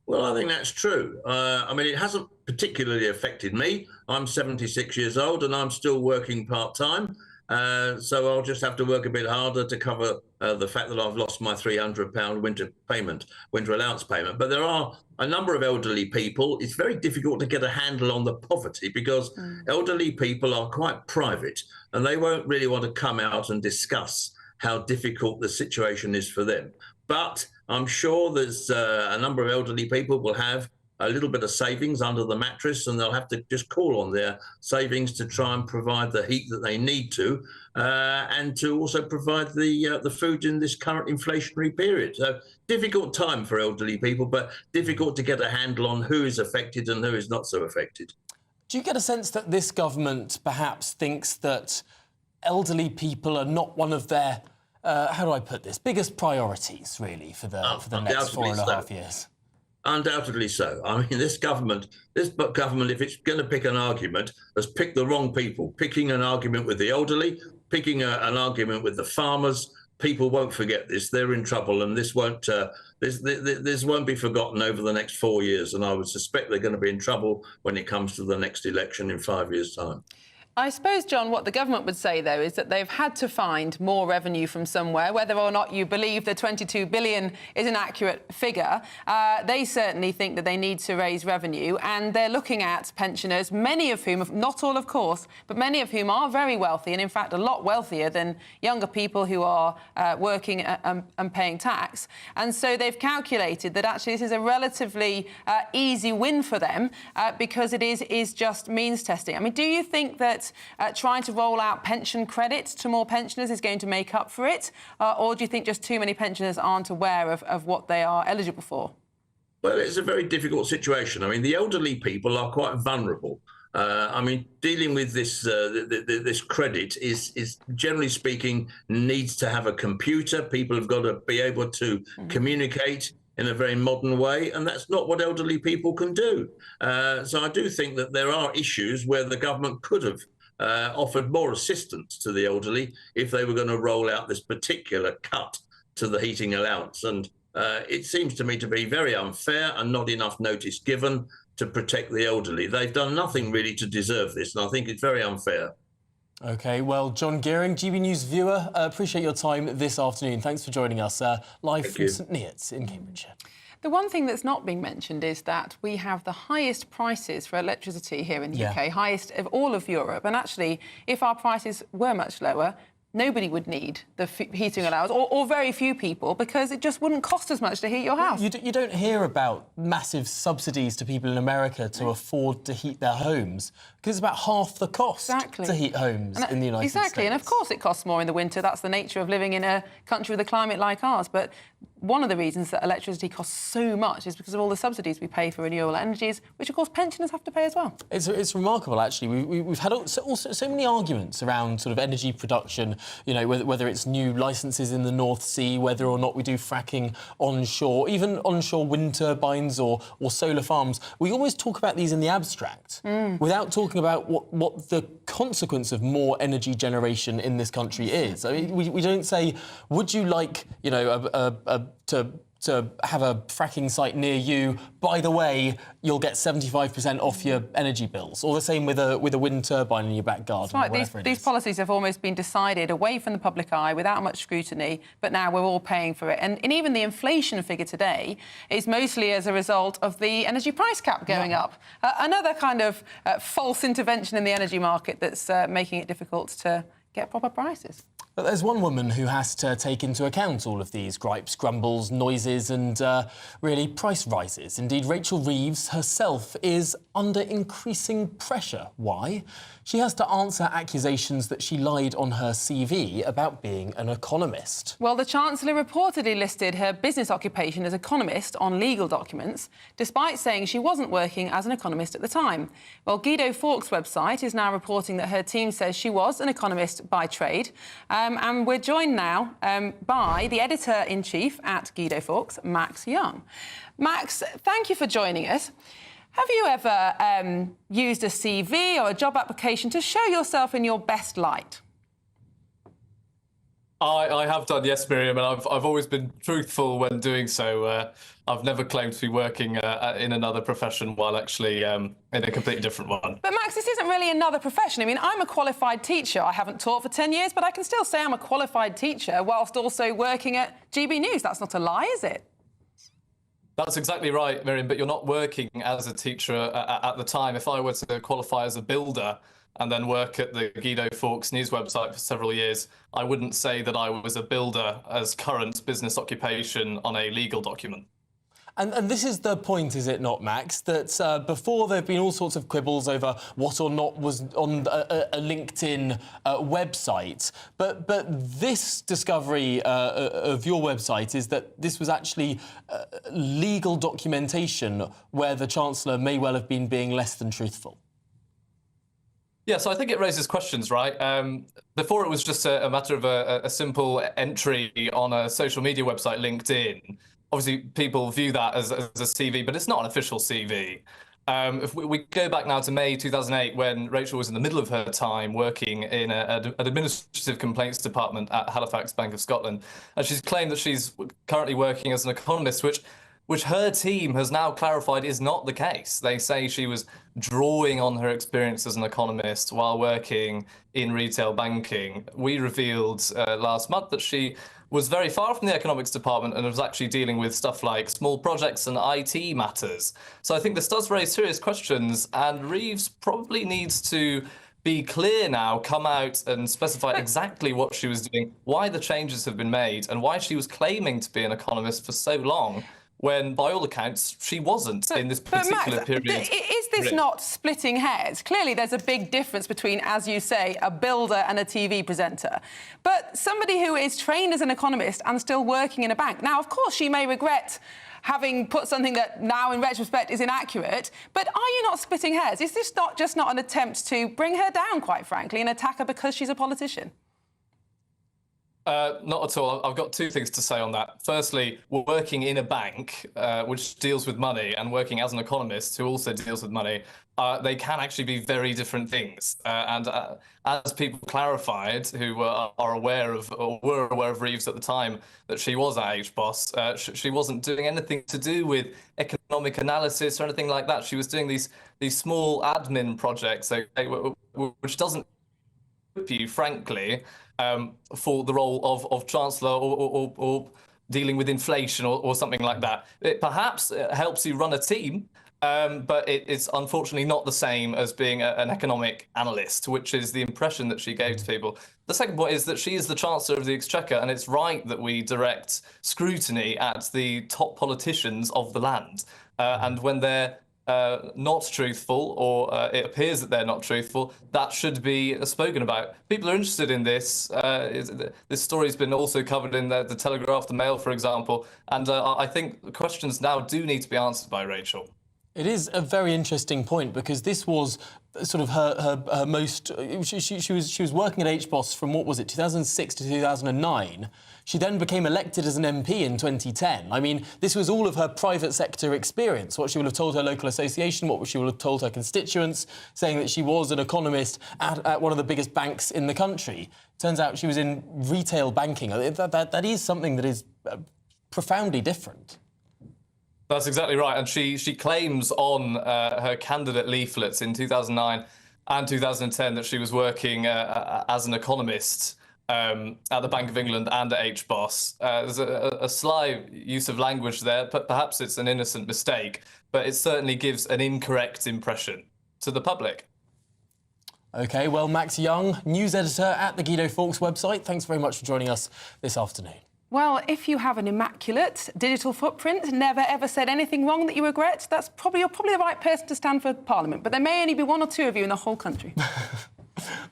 Well, I think that's true. I mean, it hasn't particularly affected me. I'm 76 years old and I'm still working part-time. So I'll just have to work a bit harder to cover the fact that I've lost my £300 winter allowance payment. But there are a number of elderly people. It's very difficult to get a handle on the poverty because elderly people are quite private and they won't really want to come out and discuss how difficult the situation is for them. But I'm sure there's a number of elderly people will have a little bit of savings under the mattress and they'll have to just call on their savings to try and provide the heat that they need to and to also provide the food in this current inflationary period. So difficult time for elderly people, but difficult to get a handle on who is affected and who is not so affected. Do you get a sense that this government perhaps thinks that elderly people are not one of their, how do I put this, biggest priorities, really, for the next 4.5 years? Undoubtedly so. I mean, this government, if it's going to pick an argument, has picked the wrong people. Picking an argument with the elderly, picking an argument with the farmers. People won't forget this. They're in trouble, and this won't be forgotten over the next 4 years. And I would suspect they're going to be in trouble when it comes to the next election in 5 years' time. I suppose, John, what the government would say, though, is that they've had to find more revenue from somewhere. Whether or not you believe the 22 billion is an accurate figure, they certainly think that they need to raise revenue, and they're looking at pensioners, many of whom, not all, of course, but many of whom are very wealthy, and in fact a lot wealthier than younger people who are working and paying tax. And so they've calculated that actually this is a relatively easy win for them because it is just means testing. I mean, do you think that trying to roll out pension credit to more pensioners is going to make up for it? Or do you think just too many pensioners aren't aware of what they are eligible for? Well, it's a very difficult situation. I mean, the elderly people are quite vulnerable. I mean, dealing with this credit is generally speaking, needs to have a computer. People have got to be able to communicate in a very modern way, and that's not what elderly people can do. So I do think that there are issues where the government could have offered more assistance to the elderly if they were going to roll out this particular cut to the heating allowance. And it seems to me to be very unfair and not enough notice given to protect the elderly. They've done nothing really to deserve this, and I think it's very unfair. OK, well, John Gearing, GB News viewer, appreciate your time this afternoon. Thanks for joining us live from St Neots in Cambridgeshire. The one thing that's not being mentioned is that we have the highest prices for electricity here in the UK, highest of all of Europe. And actually, if our prices were much lower, nobody would need the heating allowance, or very few people, because it just wouldn't cost as much to heat your house. You don't hear about massive subsidies to people in America to afford to heat their homes, because it's about half the cost to heat homes in the United States. Exactly, and of course it costs more in the winter. That's the nature of living in a country with a climate like ours. But one of the reasons that electricity costs so much is because of all the subsidies we pay for renewable energies, which, of course, pensioners have to pay as well. It's remarkable, actually. We've had also so many arguments around sort of energy production, you know, whether it's new licences in the North Sea, whether or not we do fracking onshore, even onshore wind turbines or solar farms. We always talk about these in the abstract without talking about what the consequence of more energy generation in this country is. I mean, we don't say, would you like, you know, to have a fracking site near you, by the way, you'll get 75% off your energy bills. Or the same with a wind turbine in your back garden. That's right. These policies have almost been decided away from the public eye without much scrutiny, but now we're all paying for it. And even the inflation figure today is mostly as a result of the energy price cap going up. Another kind of false intervention in the energy market that's making it difficult to get proper prices. But there's one woman who has to take into account all of these gripes, grumbles, noises and really price rises. Indeed, Rachel Reeves herself is under increasing pressure. Why? She has to answer accusations that she lied on her CV about being an economist. Well, the Chancellor reportedly listed her business occupation as economist on legal documents, despite saying she wasn't working as an economist at the time. Well, Guido Fawkes' website is now reporting that her team says she was an economist by trade. And we're joined now by the editor-in-chief at Guido Fawkes, Max Young. Max, thank you for joining us. Have you ever used a CV or a job application to show yourself in your best light? I have done, yes, Miriam, and I've always been truthful when doing so. I've never claimed to be working in another profession while actually in a completely different one. But Max, this isn't really another profession. I mean, I'm a qualified teacher. I haven't taught for 10 years, but I can still say I'm a qualified teacher whilst also working at GBNews. That's not a lie, is it? That's exactly right, Miriam, but you're not working as a teacher at the time. If I were to qualify as a builder and then work at the Guido Fawkes news website for several years, I wouldn't say that I was a builder as current business occupation on a legal document. And this is the point, is it not, Max, that before there have been all sorts of quibbles over what or not was on a LinkedIn website, but this discovery of your website is that this was actually legal documentation where the Chancellor may well have been being less than truthful. Yeah, so I think it raises questions, right? Before it was just a matter of a simple entry on a social media website, LinkedIn. Obviously, people view that as a CV, but it's not an official CV. If we go back now to May 2008, when Rachel was in the middle of her time working in an administrative complaints department at Halifax Bank of Scotland, and she's claimed that she's currently working as an economist, which her team has now clarified is not the case. They say she was drawing on her experience as an economist while working in retail banking. We revealed last month that she was very far from the economics department and was actually dealing with stuff like small projects and IT matters. So I think this does raise serious questions, and Reeves probably needs to be clear now, come out and specify exactly what she was doing, why the changes have been made, and why she was claiming to be an economist for so long, when, by all accounts, she wasn't in this particular Max, period. Is this not splitting hairs? Clearly, there's a big difference between, as you say, a builder and a TV presenter. But somebody who is trained as an economist and still working in a bank. Now, of course, she may regret having put something that now, in retrospect, is inaccurate. But are you not splitting hairs? Is this just not an attempt to bring her down, quite frankly, and attack her because she's a politician? Not at all. I've got two things to say on that. Firstly, we're working in a bank which deals with money, and working as an economist who also deals with money. They can actually be very different things. And as people clarified, who are aware of, or were aware of Reeves at the time that she was at HBOS, she wasn't doing anything to do with economic analysis or anything like that. She was doing these small admin projects, which doesn't equip you, frankly, for the role of Chancellor or dealing with inflation or something like that. It perhaps helps you run a team, but it's unfortunately not the same as being an economic analyst, which is the impression that she gave to people. The second point is that she is the Chancellor of the Exchequer, and it's right that we direct scrutiny at the top politicians of the land. And when they're not truthful, or it appears that they're not truthful, that should be spoken about. People are interested in this. This story's been also covered in the Telegraph, the Mail, for example, and I think questions now do need to be answered by Rachel. It is a very interesting point, because this was sort of her most... She was working at HBOS from, what was it, 2006 to 2009. She then became elected as an MP in 2010. I mean, this was all of her private sector experience, what she would have told her local association, what she would have told her constituents, saying that she was an economist at one of the biggest banks in the country. Turns out she was in retail banking. That is something that is profoundly different. That's exactly right. And she claims on her candidate leaflets in 2009 and 2010 that she was working as an economist at the Bank of England and at HBOS. There's a sly use of language there, but perhaps it's an innocent mistake, but it certainly gives an incorrect impression to the public. OK, well, Max Young, news editor at the Guido Fawkes website, thanks very much for joining us this afternoon. Well, if you have an immaculate digital footprint, never ever said anything wrong that you regret, you're probably the right person to stand for Parliament. But there may only be one or two of you in the whole country.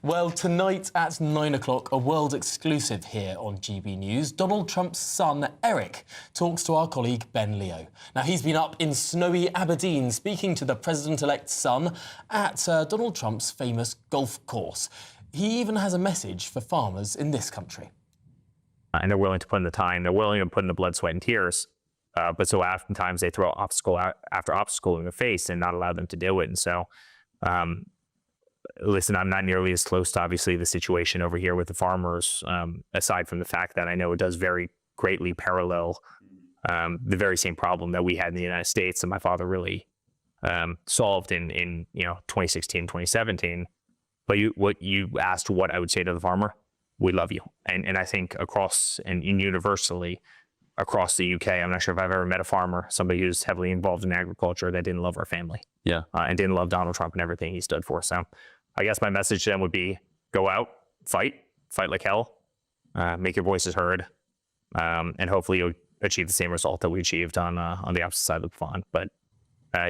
Well, tonight at 9 o'clock, a world exclusive here on GB News. Donald Trump's son, Eric, talks to our colleague Ben Leo. Now, he's been up in snowy Aberdeen speaking to the president-elect's son at Donald Trump's famous golf course. He even has a message for farmers in this country. And they're willing to put in the time, they're willing to put in the blood, sweat, and tears. But so oftentimes they throw obstacle after obstacle in their face and not allow them to do it. And so, listen, I'm not nearly as close to, obviously, the situation over here with the farmers, aside from the fact that I know it does very greatly parallel the very same problem that we had in the United States and my father really solved in 2016, 2017. But what you asked what I would say to the farmer, we love you. And I think across and universally across the UK, I'm not sure if I've ever met a farmer, somebody who's heavily involved in agriculture, that didn't love our family. Yeah. And didn't love Donald Trump and everything he stood for. So I guess my message to them would be go out, fight like hell, make your voices heard, and hopefully you'll achieve the same result that we achieved on the opposite side of the pond. But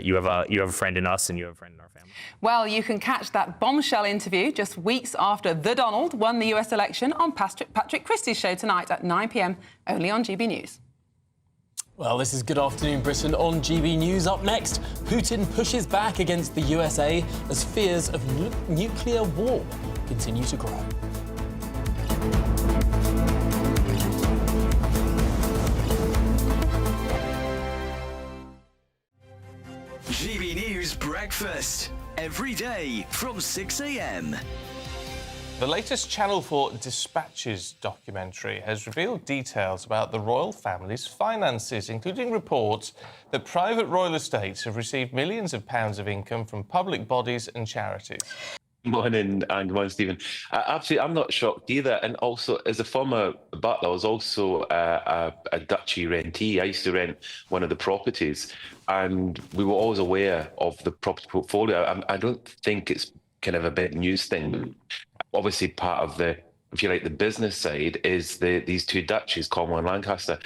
you have a friend in us and you have a friend in our family. Well, you can catch that bombshell interview just weeks after the Donald won the US election on Patrick Christie's show tonight at 9 p.m, only on GB News. Well, this is Good Afternoon Britain on GB News. Up next, Putin pushes back against the USA as fears of nuclear war continue to grow. GB News Breakfast, every day from 6 a.m. The latest Channel 4 Dispatches documentary has revealed details about the royal family's finances, including reports that private royal estates have received millions of pounds of income from public bodies and charities. Morning, and morning, Stephen. Absolutely, I'm not shocked either. And also, as a former butler, I was also a duchy rentee. I used to rent one of the properties, and we were always aware of the property portfolio. I don't think it's kind of a big news thing. Obviously, part of the, if you like, the business side is these two duchies, Cornwall and Lancaster,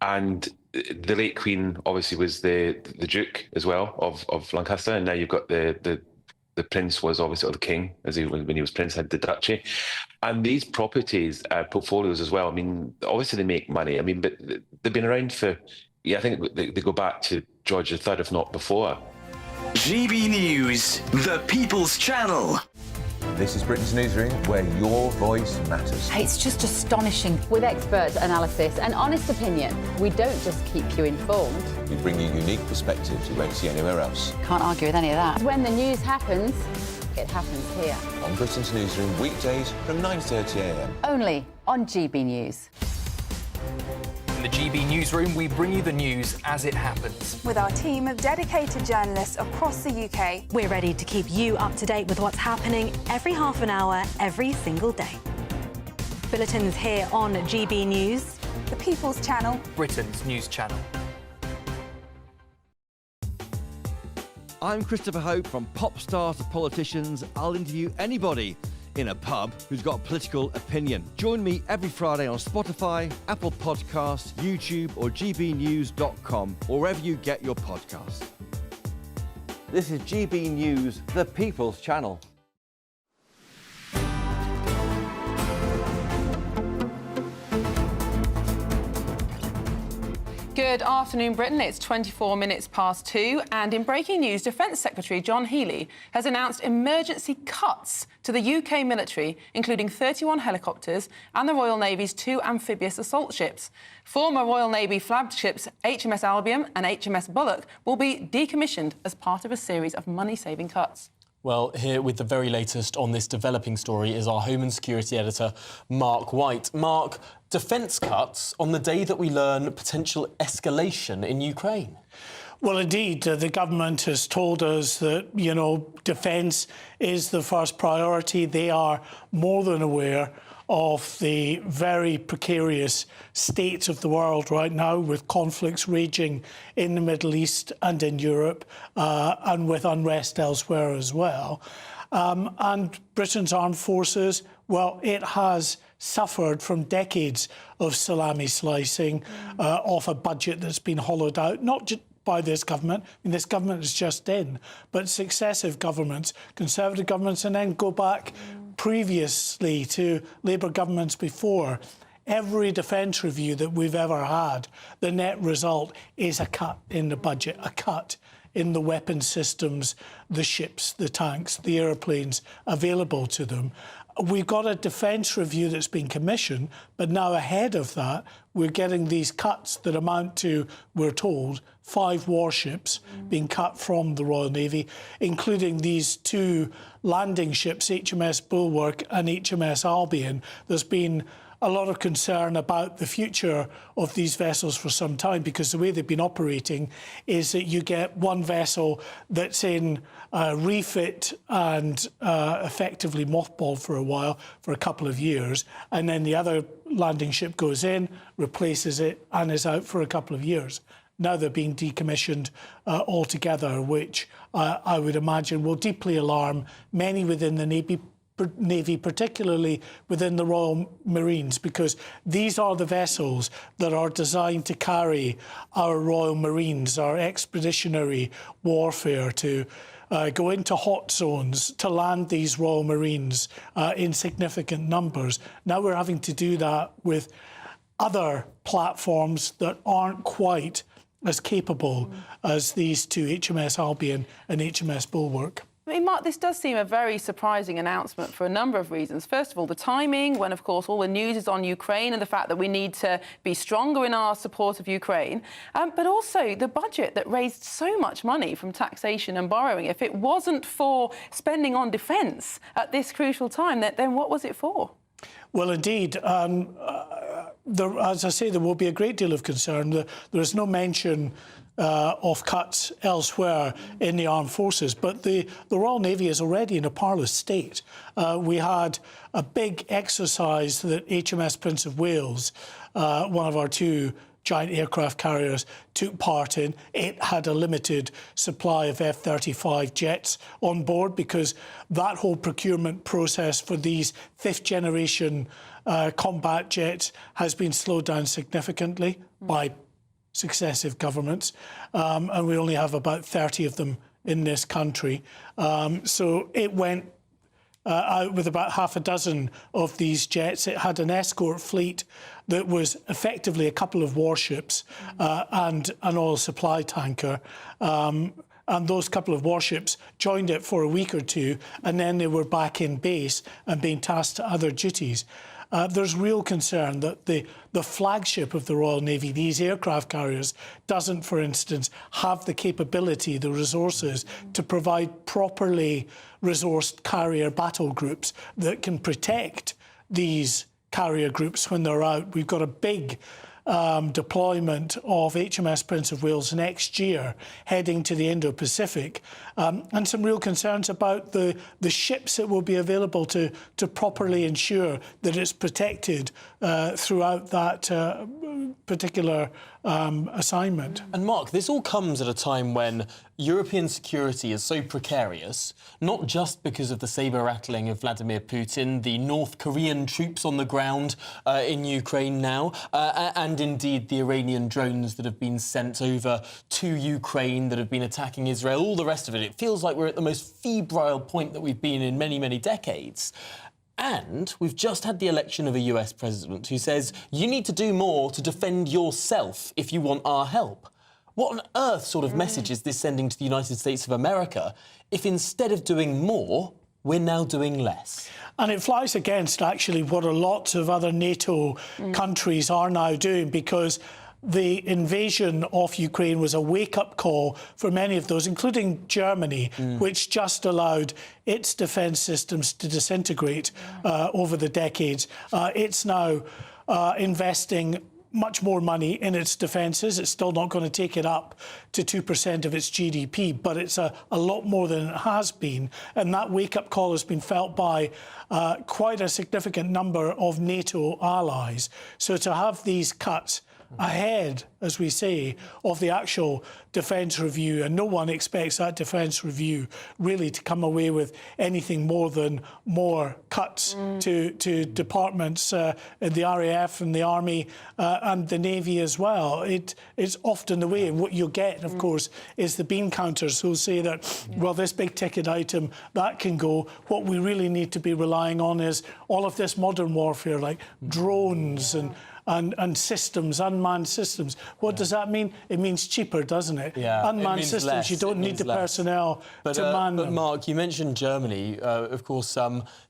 and the late Queen obviously was the Duke as well of Lancaster, and now you've got the Prince was obviously, or the King, when he was Prince, had the duchy. And these properties, portfolios as well, I mean, obviously they make money. I mean, but they've been around for, I think they go back to George III, if not before. GB News, the People's Channel. This is Britain's newsroom, where your voice matters. It's just astonishing. With expert analysis and honest opinion, we don't just keep you informed. We bring you unique perspectives you won't see anywhere else. Can't argue with any of that. When the news happens, it happens here. On Britain's newsroom, weekdays from 9:30 a.m. Only on GB News. In the GB Newsroom, we bring you the news as it happens. With our team of dedicated journalists across the UK. We're ready to keep you up to date with what's happening every half an hour, every single day. Bulletins here on GB News. The People's Channel. Britain's news channel. I'm Christopher Hope. From pop stars to politicians, I'll interview anybody in a pub who's got a political opinion. Join me every Friday on Spotify, Apple Podcasts, YouTube or gbnews.com, or wherever you get your podcasts. This is GB News, the People's Channel. Good afternoon, Britain. It's 24 minutes past 2, and in breaking news, Defence Secretary John Healey has announced emergency cuts to the UK military, including 31 helicopters and the Royal Navy's 2 amphibious assault ships. Former Royal Navy flagships HMS Albion and HMS Bullock will be decommissioned as part of a series of money-saving cuts. Well, here with the very latest on this developing story is our Home and Security editor, Mark White. Mark, defence cuts on the day that we learn potential escalation in Ukraine. Well, indeed, the government has told us that, defence is the first priority. They are more than aware of the very precarious state of the world right now, with conflicts raging in the Middle East and in Europe, and with unrest elsewhere as well. And Britain's armed forces, well, it has suffered from decades of salami slicing of a budget that's been hollowed out, not just by this government. I mean, this government is just in, but successive governments, Conservative governments, and then go back previously to Labour governments before. Every defence review that we've ever had, the net result is a cut in the budget, a cut in the weapon systems, the ships, the tanks, the aeroplanes available to them. We've got a defence review that's been commissioned, but now ahead of that, we're getting these cuts that amount to, we're told, 5 warships being cut from the Royal Navy, including these 2 landing ships, HMS Bulwark and HMS Albion. There's been a lot of concern about the future of these vessels for some time, because the way they've been operating is that you get one vessel that's in refit and effectively mothballed for a while, for a couple of years, and then the other landing ship goes in, replaces it, and is out for a couple of years. Now they're being decommissioned altogether, which I would imagine will deeply alarm many within the Navy, particularly within the Royal Marines, because these are the vessels that are designed to carry our Royal Marines, our expeditionary warfare, to go into hot zones, to land these Royal Marines in significant numbers. Now we're having to do that with other platforms that aren't quite as capable as these 2, HMS Albion and HMS Bulwark. I mean, Mark, this does seem a very surprising announcement for a number of reasons. First of all, the timing, when, of course, all the news is on Ukraine, and the fact that we need to be stronger in our support of Ukraine. But also the budget that raised so much money from taxation and borrowing. If it wasn't for spending on defence at this crucial time, then what was it for? Well, indeed. As I say, there will be a great deal of concern. There is no mention of cuts elsewhere in the armed forces, but the Royal Navy is already in a parlous state. We had a big exercise that HMS Prince of Wales, one of our 2 giant aircraft carriers, took part in. It had a limited supply of F-35 jets on board, because that whole procurement process for these 5th generation combat jets has been slowed down significantly by successive governments, and we only have about 30 of them in this country. So it went out with about half a dozen of these jets. It had an escort fleet that was effectively a couple of warships and an oil supply tanker. And those couple of warships joined it for a week or 2, and then they were back in base and being tasked to other duties. There's real concern that the flagship of the Royal Navy, these aircraft carriers, doesn't, for instance, have the capability, the resources to provide properly resourced carrier battle groups that can protect these carrier groups when they're out. We've got a big deployment of HMS Prince of Wales next year, heading to the Indo-Pacific, and some real concerns about the ships that will be available to properly ensure that it's protected throughout that particular assignment. And Mark, this all comes at a time when European security is so precarious, not just because of the saber-rattling of Vladimir Putin, the North Korean troops on the ground in Ukraine now, and indeed the Iranian drones that have been sent over to Ukraine that have been attacking Israel, all the rest of it. It feels like we're at the most febrile point that we've been in many, many decades. And we've just had the election of a US president who says, you need to do more to defend yourself if you want our help. What on earth sort of message is this sending to the United States of America if instead of doing more, we're now doing less? And it flies against, actually, what a lot of other NATO countries are now doing, because the invasion of Ukraine was a wake-up call for many of those, including Germany, which just allowed its defence systems to disintegrate over the decades. It's now investing much more money in its defences. It's still not going to take it up to 2% of its GDP, but it's a lot more than it has been. And that wake-up call has been felt by quite a significant number of NATO allies. So to have these cuts ahead, as we say, of the actual defence review, and no one expects that defence review really to come away with anything more than more cuts to departments in the RAF and the Army and the Navy as well. It's often the way, and what you'll get, of course, is the bean counters who'll say that, well, this big ticket item, that can go. What we really need to be relying on is all of this modern warfare, like drones and systems, unmanned systems. What does that mean? It means cheaper, doesn't it? Yeah, unmanned systems, you don't need the personnel to man them. But Mark, you mentioned Germany. Of course,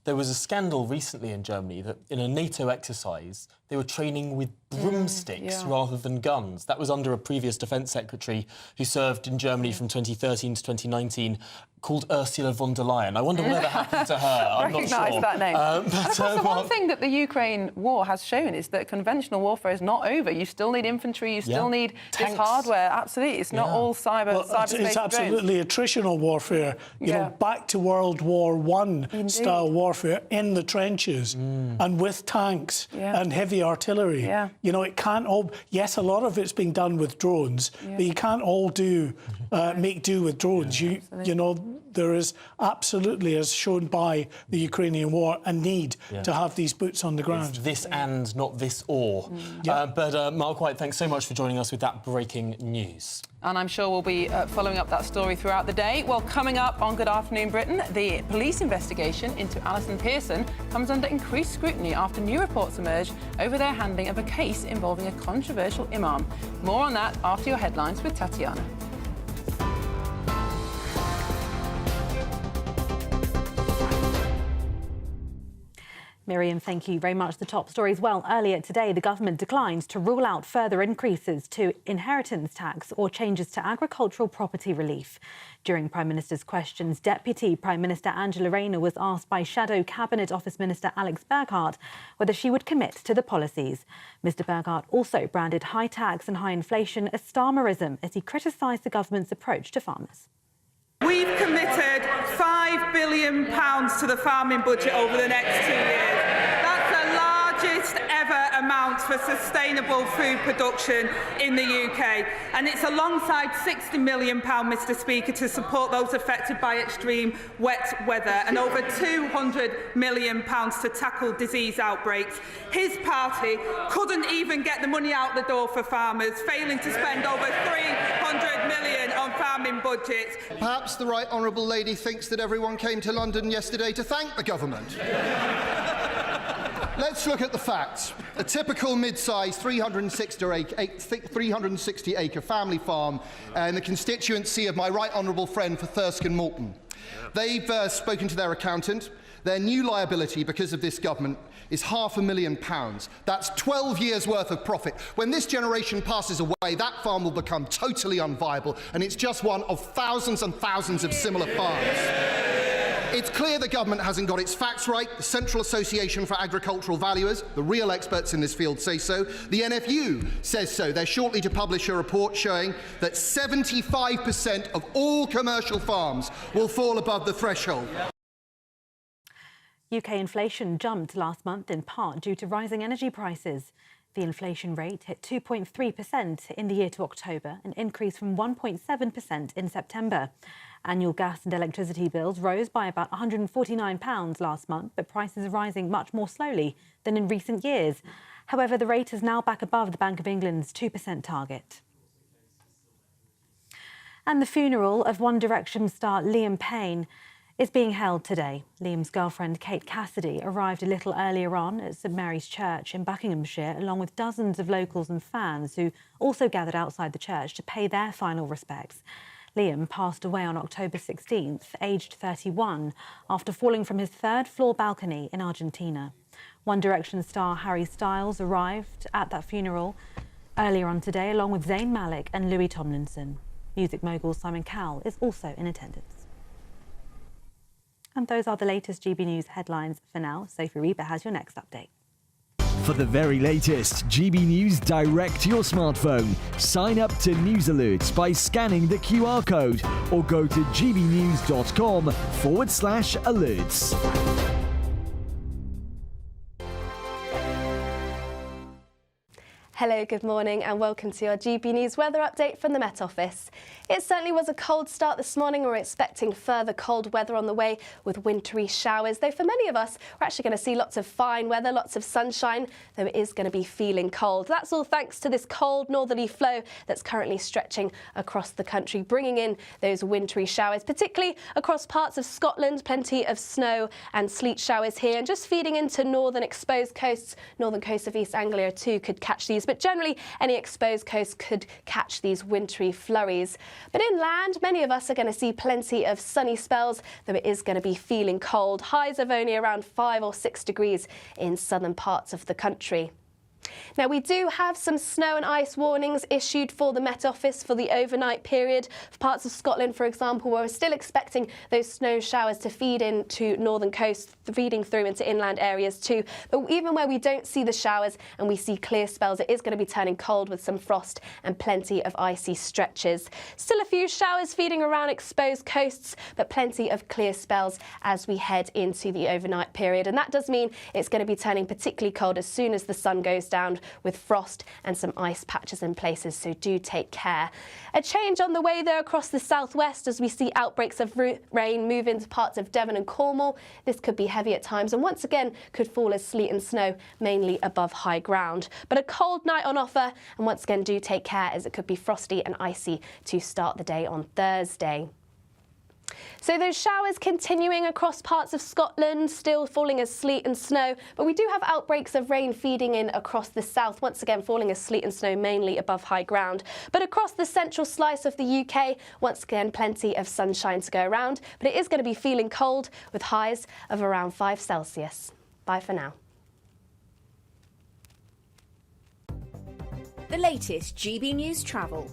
there was a scandal recently in Germany that in a NATO exercise, they were training with broomsticks rather than guns. That was under a previous defence secretary who served in Germany from 2013 to 2019, called Ursula von der Leyen. I wonder whatever happened to her. I'm not sure. Recognise that name. But, and of course, the one thing that the Ukraine war has shown is that conventional warfare is not over. You still need infantry, you still need this hardware. Absolutely. It's not all cyberspace. It's absolutely attritional warfare. You know, back to World War I style warfare in the trenches and with tanks and heavy artillery. You know, it can't all... Yes, a lot of it's being done with drones, but you can't all make do with drones. You know, there is absolutely, as shown by the Ukrainian war, a need to have these boots on the ground. It's this and, not this or. But Mark White, thanks so much for joining us with that breaking news. And I'm sure we'll be following up that story throughout the day. Well, coming up on Good Afternoon Britain, the police investigation into Alison Pearson comes under increased scrutiny after new reports emerge over their handling of a case involving a controversial imam. More on that after your headlines with Tatiana. Miriam, thank you very much. The top stories. Well, earlier today, the government declined to rule out further increases to inheritance tax or changes to agricultural property relief. During Prime Minister's questions, Deputy Prime Minister Angela Rayner was asked by Shadow Cabinet Office Minister Alex Burghart whether she would commit to the policies. Mr Burghart also branded high tax and high inflation as Starmerism as he criticised the government's approach to farmers. We've committed £5 billion to the farming budget over the next 2 years. That's the largest ever amount for sustainable food production in the UK. And it's alongside £60 million, Mr Speaker, to support those affected by extreme wet weather and over £200 million to tackle disease outbreaks. His party couldn't even get the money out the door for farmers, failing to spend over £300 million on farming budgets. Perhaps the Right Honourable Lady thinks that everyone came to London yesterday to thank the government. Let's look at the facts. A typical mid-sized 360-acre family farm in the constituency of my Right Honourable friend for Thirsk and Moulton. They've spoken to their accountant. Their new liability because of this government is £500,000. That's 12 years' worth of profit. When this generation passes away, that farm will become totally unviable, and it's just one of thousands and thousands of similar farms. It's clear the government hasn't got its facts right. The Central Association for Agricultural Valuers, the real experts in this field, say so. The NFU says so. They're shortly to publish a report showing that 75% of all commercial farms will fall above the threshold. UK inflation jumped last month in part due to rising energy prices. The inflation rate hit 2.3% in the year to October, an increase from 1.7% in September. Annual gas and electricity bills rose by about £149 last month, but prices are rising much more slowly than in recent years. However, the rate is now back above the Bank of England's 2% target. And the funeral of One Direction star Liam Payne is being held today. Liam's girlfriend, Kate Cassidy, arrived a little earlier on at St Mary's Church in Buckinghamshire, along with dozens of locals and fans who also gathered outside the church to pay their final respects. Liam passed away on October 16th, aged 31, after falling from his third-floor balcony in Argentina. One Direction star Harry Styles arrived at that funeral. Earlier on today, along with Zayn Malik and Louis Tomlinson. Music mogul Simon Cowell is also in attendance. And those are the latest GB News headlines for now. Sophie Reba has your next update. For the very latest GB News direct to your smartphone, sign up to News Alerts by scanning the QR code or go to gbnews.com/alerts. Hello, good morning and welcome to your GB News weather update from the Met Office. It certainly was a cold start this morning. We're expecting further cold weather on the way with wintry showers, though for many of us we're actually going to see lots of fine weather, lots of sunshine, though it is going to be feeling cold. That's all thanks to this cold northerly flow that's currently stretching across the country, bringing in those wintry showers, particularly across parts of Scotland. Plenty of snow and sleet showers here, and just feeding into northern exposed coasts. Northern coast of East Anglia too could catch these, but generally any exposed coast could catch these wintry flurries. But inland, many of us are going to see plenty of sunny spells, though it is going to be feeling cold. Highs of only around 5 or 6 degrees in southern parts of the country. Now, we do have some snow and ice warnings issued for the Met Office for the overnight period. For parts of Scotland, for example, where we're still expecting those snow showers to feed into northern coast, feeding through into inland areas too. But even where we don't see the showers and we see clear spells, it is going to be turning cold with some frost and plenty of icy stretches. Still a few showers feeding around exposed coasts, but plenty of clear spells as we head into the overnight period. And that does mean it's going to be turning particularly cold as soon as the sun goes down, with frost and some ice patches in places, so do take care. A change on the way there across the southwest as we see outbreaks of rain move into parts of Devon and Cornwall. This could be heavy at times and once again could fall as sleet and snow, mainly above high ground. But a cold night on offer, and once again do take care as it could be frosty and icy to start the day on Thursday. So those showers continuing across parts of Scotland, still falling as sleet and snow, but we do have outbreaks of rain feeding in across the south, once again falling as sleet and snow mainly above high ground. But across the central slice of the UK, once again plenty of sunshine to go around, but it is going to be feeling cold with highs of around 5 Celsius. Bye for now. The latest GB News travel.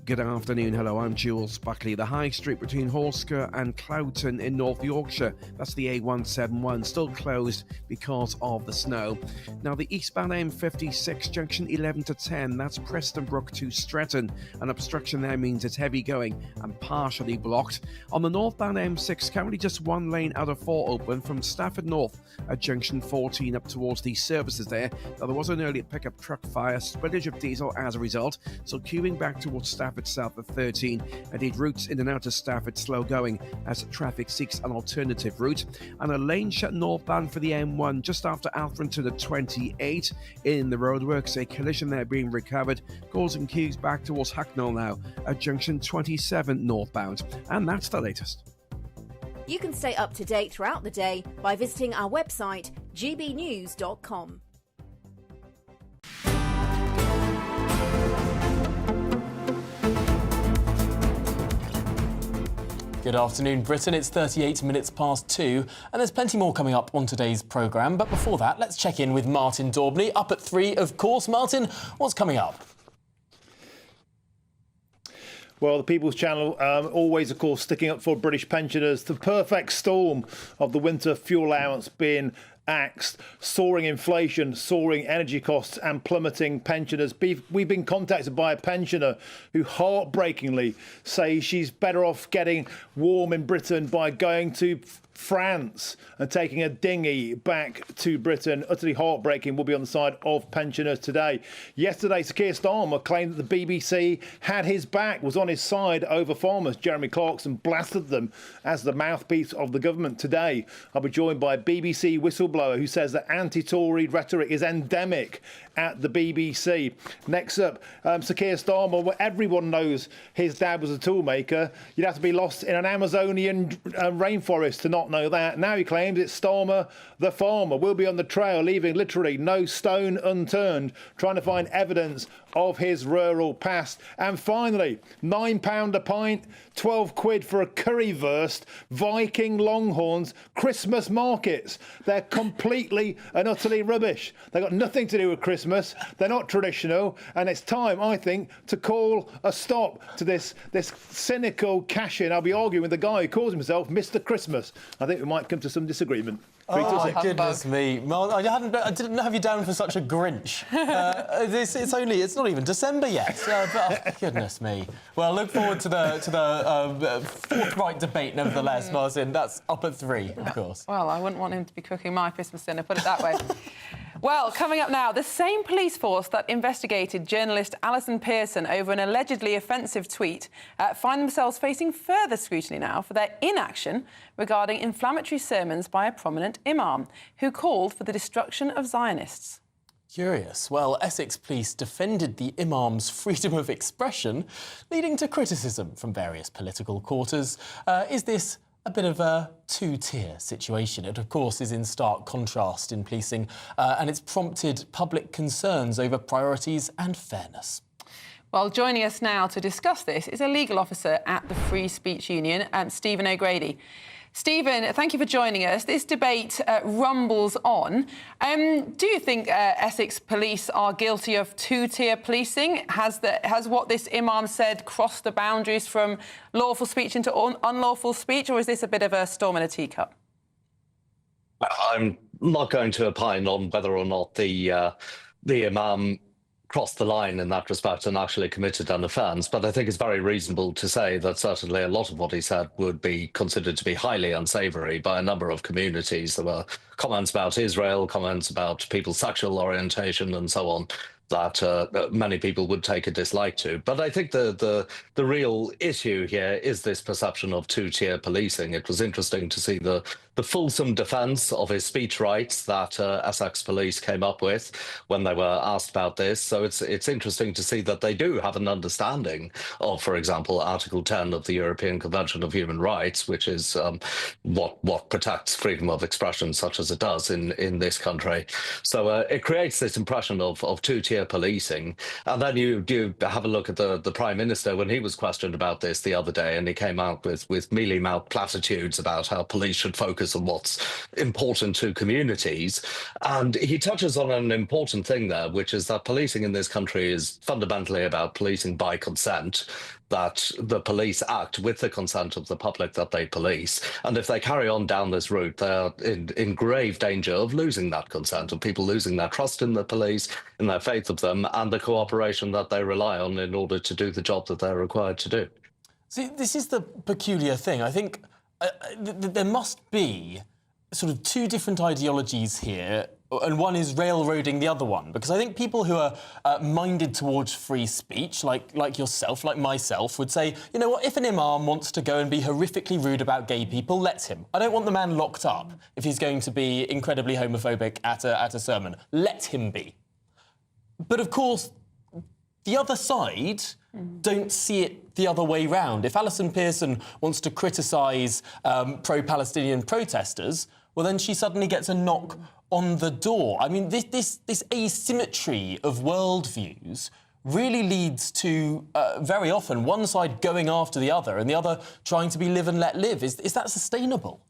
Good afternoon. Hello, I'm Jules Buckley. The high street between Horsker and Cloughton in North Yorkshire, that's the A171, still closed because of the snow. Now, the eastbound M56 junction 11 to 10, that's Prestonbrook to Stretton. An obstruction there means it's heavy going and partially blocked. On the northbound M6, currently just one lane out of 4 open from Stafford North at junction 14 up towards the services there. Now, there was an earlier pickup truck fire, spillage of diesel as a result, so queuing back towards Stafford south of 13. Indeed, routes in and out of Stafford slow going as traffic seeks an alternative route. And a lane shut northbound for the M1 just after Alfrington at 28 in the roadworks. A collision there being recovered, causing queues back towards Hucknall now at junction 27 northbound. And that's the latest. You can stay up to date throughout the day by visiting our website gbnews.com. Good afternoon, Britain. It's 38 minutes past 2, and there's plenty more coming up on today's programme. But before that, let's check in with Martin Daubney, up at 3, of course. Martin, what's coming up? Well, the People's Channel always, of course, sticking up for British pensioners. The perfect storm of the winter fuel allowance being axed, soaring inflation, soaring energy costs and plummeting pensioners. We've been contacted by a pensioner who heartbreakingly says she's better off getting warm in Britain by going to France and taking a dinghy back to Britain. Utterly heartbreaking. Will be on the side of pensioners today. Yesterday, Sir Keir Starmer claimed that the BBC had his back, was on his side over farmers. Jeremy Clarkson blasted them as the mouthpiece of the government. Today, I'll be joined by a BBC whistleblower who says that anti-Tory rhetoric is endemic at the BBC. Next up, Sir Keir Starmer. Well, everyone knows his dad was a toolmaker. You'd have to be lost in an Amazonian rainforest to not know that. Now he claims it's Starmer the farmer. Will be on the trail, leaving literally no stone unturned, trying to find evidence of his rural past. And finally, £9 a pint, 12 quid for a currywurst, Viking Longhorns, Christmas markets. They're completely and utterly rubbish. They've got nothing to do with Christmas. They're not traditional. And it's time, I think, to call a stop to this cynical cash-in. I'll be arguing with the guy who calls himself Mr. Christmas. I think we might come to some disagreement. Oh, my goodness me. Well, I didn't have you down for such a Grinch. It's not even December yet. Goodness me. Well, look forward to the forthright debate, nevertheless, Martin. That's up at 3, of course. Well, I wouldn't want him to be cooking my Christmas dinner, put it that way. Well, coming up now, the same police force that investigated journalist Alison Pearson over an allegedly offensive tweet find themselves facing further scrutiny now for their inaction regarding inflammatory sermons by a prominent imam who called for the destruction of Zionists. Curious. Well, Essex police defended the imam's freedom of expression, leading to criticism from various political quarters. Is this a bit of a two-tier situation? It, of course, is in stark contrast in policing, and it's prompted public concerns over priorities and fairness. Well, joining us now to discuss this is a legal officer at the Free Speech Union, Stephen O'Grady. Stephen, thank you for joining us. This debate rumbles on. Do you think Essex police are guilty of two-tier policing? Has what this imam said crossed the boundaries from lawful speech into unlawful speech, or is this a bit of a storm in a teacup? I'm not going to opine on whether or not the imam crossed the line in that respect and actually committed an offence, but I think it's very reasonable to say that certainly a lot of what he said would be considered to be highly unsavoury by a number of communities. There were comments about Israel, comments about people's sexual orientation and so on that many people would take a dislike to. But I think the real issue here is this perception of two-tier policing. It was interesting to see the fulsome defence of his speech rights that Essex police came up with when they were asked about this. So it's interesting to see that they do have an understanding of, for example, Article 10 of the European Convention of Human Rights, which is what protects freedom of expression, such as it does in this country. So it creates this impression of two-tier policing. And then you have a look at the Prime Minister when he was questioned about this the other day, and he came out with mealy-mouthed platitudes about how police should focus on what's important to communities. And he touches on an important thing there, which is that policing in this country is fundamentally about policing by consent, that the police act with the consent of the public that they police. And if they carry on down this route, they're in grave danger of losing that consent, of people losing their trust in the police, in their faith of them, and the cooperation that they rely on in order to do the job that they're required to do. See, this is the peculiar thing. I think there must be sort of two different ideologies here, and one is railroading the other one, because I think people who are minded towards free speech, like yourself, like myself, would say, you know what, if an imam wants to go and be horrifically rude about gay people, let him. I don't want the man locked up if he's going to be incredibly homophobic at a sermon. Let him be. But of course, the other side don't see it the other way round. If Alison Pearson wants to criticise pro-Palestinian protesters, well, then she suddenly gets a knock on the door. I mean, this asymmetry of worldviews really leads to, very often, one side going after the other and the other trying to be live and let live. Is that sustainable?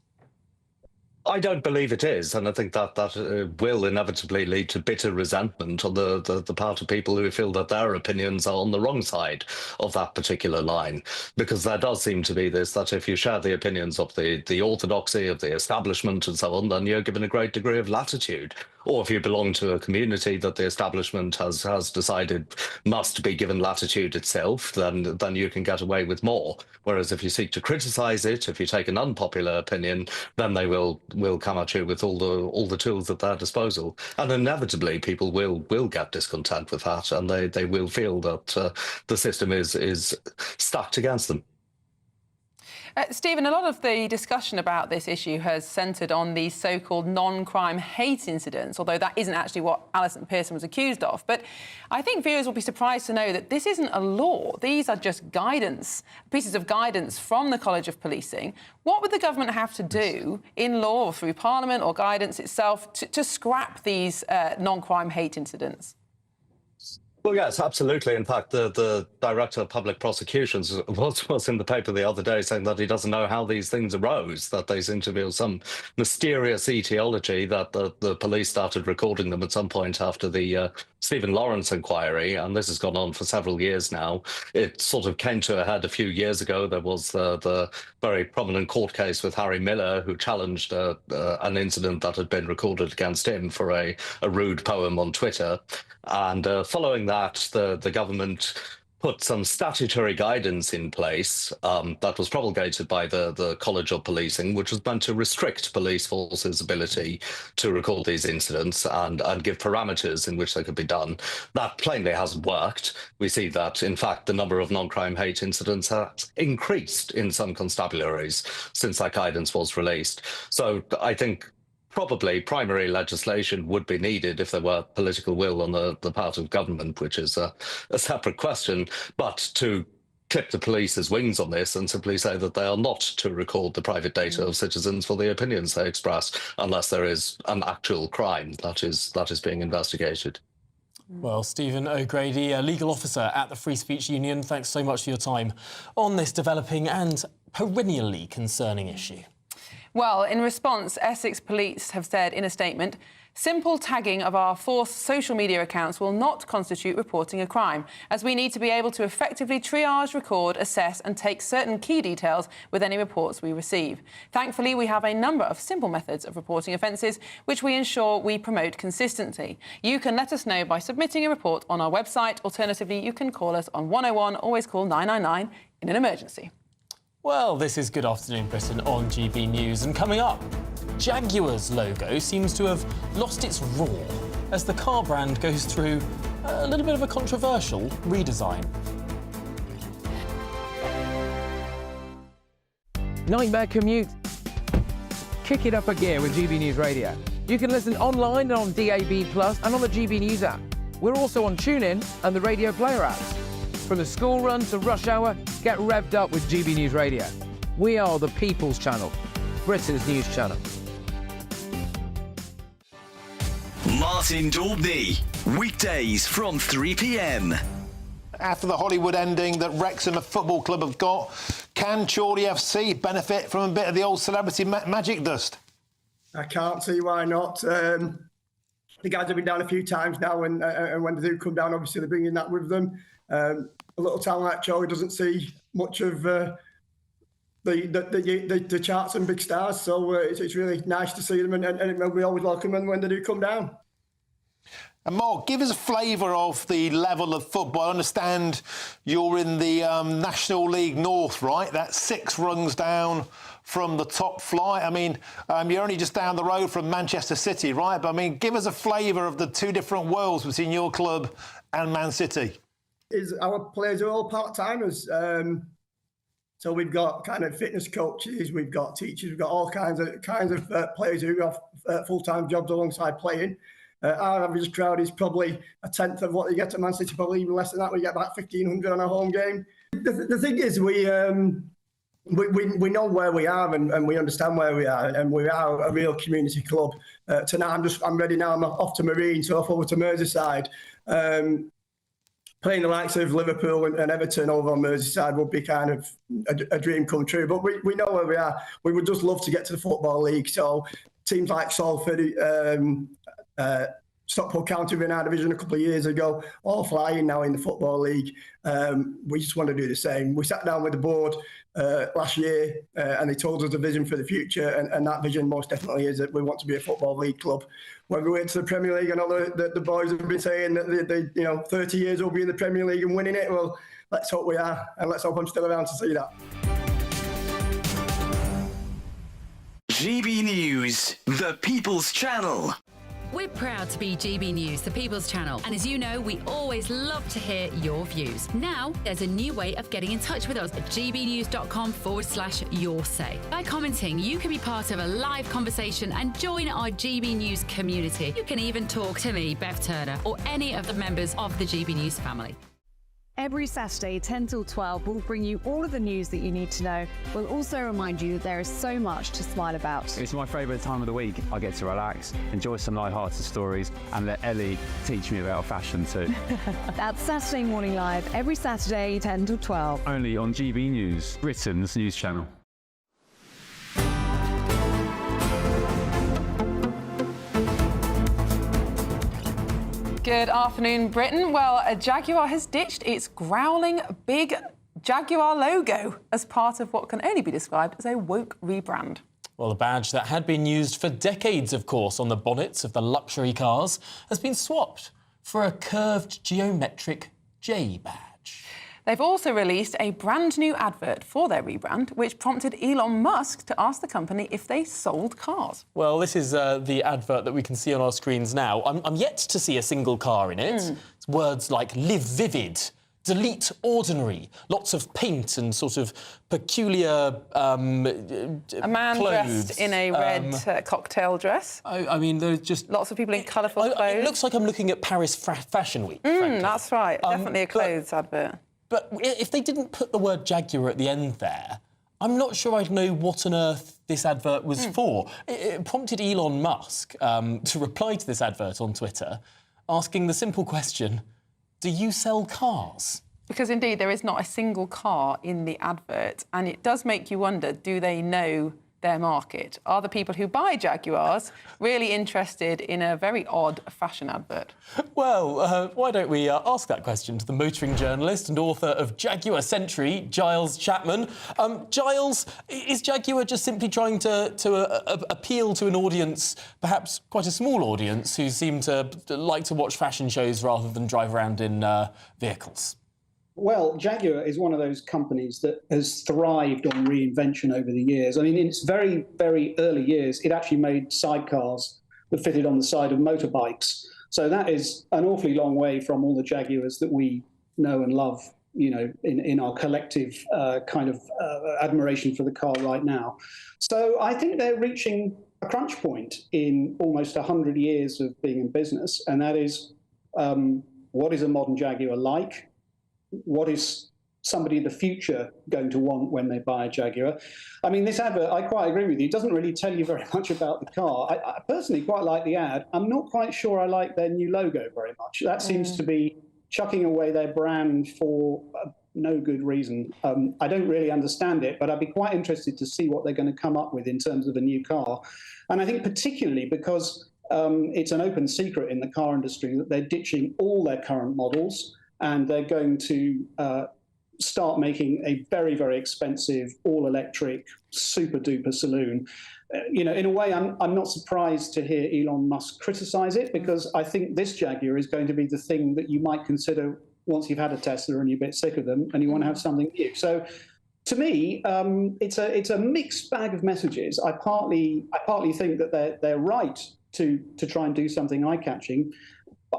I don't believe it is, and I think that will inevitably lead to bitter resentment on the part of people who feel that their opinions are on the wrong side of that particular line. Because there does seem to be this, that if you share the opinions of the orthodoxy, of the establishment and so on, then you're given a great degree of latitude. Or if you belong to a community that the establishment has decided must be given latitude itself, then you can get away with more. Whereas if you seek to criticise it, if you take an unpopular opinion, then they will come at you with all the tools at their disposal. And inevitably, people will get discontent with that, and they will feel that the system is stacked against them. Stephen, a lot of the discussion about this issue has centred on these so-called non-crime hate incidents, although that isn't actually what Alison Pearson was accused of. But I think viewers will be surprised to know that this isn't a law. These are just guidance, pieces of guidance from the College of Policing. What would the government have to do in law or through Parliament or guidance itself to scrap these non-crime hate incidents? Well, yes, absolutely. In fact, the Director of Public Prosecutions was in the paper the other day saying that he doesn't know how these things arose, that they seem to be some mysterious etiology, that the police started recording them at some point after the Stephen Lawrence inquiry, and this has gone on for several years now. It sort of came to a head a few years ago. There was the very prominent court case with Harry Miller, who challenged an incident that had been recorded against him for a rude poem on Twitter. And following that, the government put some statutory guidance in place that was promulgated by the College of Policing, which was meant to restrict police forces' ability to record these incidents and give parameters in which they could be done. That plainly hasn't worked. We see that, in fact, the number of non-crime hate incidents has increased in some constabularies since that guidance was released. So I think probably primary legislation would be needed if there were political will on the part of government, which is a separate question. But to clip the police's wings on this and simply say that they are not to record the private data of citizens for the opinions they express unless there is an actual crime that is being investigated. Well, Stephen O'Grady, a legal officer at the Free Speech Union, thanks so much for your time on this developing and perennially concerning issue. Well, in response, Essex Police have said in a statement, simple tagging of our forced social media accounts will not constitute reporting a crime, as we need to be able to effectively triage, record, assess and take certain key details with any reports we receive. Thankfully, we have a number of simple methods of reporting offences, which we ensure we promote consistently. You can let us know by submitting a report on our website. Alternatively, you can call us on 101, always call 999 in an emergency. Well, this is Good Afternoon Britain on GB News, and coming up, Jaguar's logo seems to have lost its roar as the car brand goes through a little bit of a controversial redesign. Nightmare commute. Kick it up a gear with GB News Radio. You can listen online and on DAB+ and on the GB News app. We're also on TuneIn and the Radio Player apps. From the school run to rush hour, get revved up with GB News Radio. We are the People's Channel, Britain's news channel. Martin Daubney, weekdays from 3 p.m. After the Hollywood ending that Wrexham Football Club have got, can Chorley FC benefit from a bit of the old celebrity magic dust? I can't see why not. The guys have been down a few times now, and when they do come down, obviously they're bringing that with them. A little town like Chorley doesn't see much of the charts and big stars, so it's really nice to see them, and we always welcome them when they do come down. And Mark, give us a flavour of the level of football. I understand you're in the National League North, right? That's 6 rungs down from the top flight. I mean, you're only just down the road from Manchester City, right? But I mean, give us a flavour of the two different worlds between your club and Man City. Our players are all part-timers. So we've got kind of fitness coaches, we've got teachers, we've got all kinds of players who have full-time jobs alongside playing. Our average crowd is probably a tenth of what you get at Man City, probably even less than that. We get about 1,500 on a home game. The thing is, we know where we are and we understand where we are, and we are a real community club. Tonight, I'm ready now. I'm off to Marine, so off over to Merseyside. Playing the likes of Liverpool and Everton over on Merseyside would be kind of a dream come true. But we know where we are. We would just love to get to the Football League. So teams like Salford, Stockport County were in our division a couple of years ago, all flying now in the Football League. We just want to do the same. We sat down with the board last year and they told us the vision for the future, and that vision most definitely is that we want to be a Football League club. When we went to the Premier League, I know the boys have been saying that they 30 years we'll be in the Premier League and winning it. Well, let's hope we are, and let's hope I'm still around to see that. GB News, the People's Channel. We're proud to be GB News, the People's Channel. And as you know, we always love to hear your views. Now, there's a new way of getting in touch with us at gbnews.com/your-say. By commenting, you can be part of a live conversation and join our GB News community. You can even talk to me, Bev Turner, or any of the members of the GB News family. Every Saturday, 10 till 12, we'll bring you all of the news that you need to know. We'll also remind you that there is so much to smile about. It's my favourite time of the week. I get to relax, enjoy some light-hearted stories, and let Ellie teach me about fashion too. That's Saturday Morning Live, every Saturday, 10 till 12. Only on GB News, Britain's news channel. Good afternoon, Britain. Well, Jaguar has ditched its growling big Jaguar logo as part of what can only be described as a woke rebrand. Well, a badge that had been used for decades, of course, on the bonnets of the luxury cars has been swapped for a curved geometric J badge. They've also released a brand new advert for their rebrand, which prompted Elon Musk to ask the company if they sold cars. Well, this is the advert that we can see on our screens now. I'm yet to see a single car in it. It's words like live vivid, delete ordinary, lots of paint and sort of peculiar a man clothes. dressed in a red cocktail dress. I mean, there's just... Lots of people in colourful clothes. It looks like I'm looking at Paris Fashion Week, frankly. That's right. Definitely a clothes advert. But if they didn't put the word Jaguar at the end there, I'm not sure I'd know what on earth this advert was for. It prompted Elon Musk to reply to this advert on Twitter, asking the simple question, do you sell cars? Because indeed there is not a single car in the advert, and it does make you wonder, do they know their market? Are the people who buy Jaguars really interested in a very odd fashion advert? Well, why don't we ask that question to the motoring journalist and author of Jaguar Century, Giles Chapman. Giles, is Jaguar just simply trying to appeal to an audience, perhaps quite a small audience, who seem to like to watch fashion shows rather than drive around in vehicles? Well, Jaguar is one of those companies that has thrived on reinvention over the years. I mean, in its very, very early years, it actually made sidecars that fitted on the side of motorbikes. So that is an awfully long way from all the Jaguars that we know and love, you know, in our collective admiration for the car right now. So I think they're reaching a crunch point in almost 100 years of being in business, and that is, what is a modern Jaguar like? What is somebody in the future going to want when they buy a Jaguar? I mean, this advert, I quite agree with you, it doesn't really tell you very much about the car. I personally quite like the ad. I'm not quite sure I like their new logo very much. That seems to be chucking away their brand for no good reason. I don't really understand it, but I'd be quite interested to see what they're going to come up with in terms of a new car. And I think particularly because it's an open secret in the car industry that they're ditching all their current models, and they're going to start making a very, very expensive, all-electric, super-duper saloon. You know, in a way, I'm not surprised to hear Elon Musk criticise it, because I think this Jaguar is going to be the thing that you might consider once you've had a Tesla and you're a bit sick of them and you want to have something new. So, to me, it's a mixed bag of messages. I partly think that they're right to try and do something eye-catching.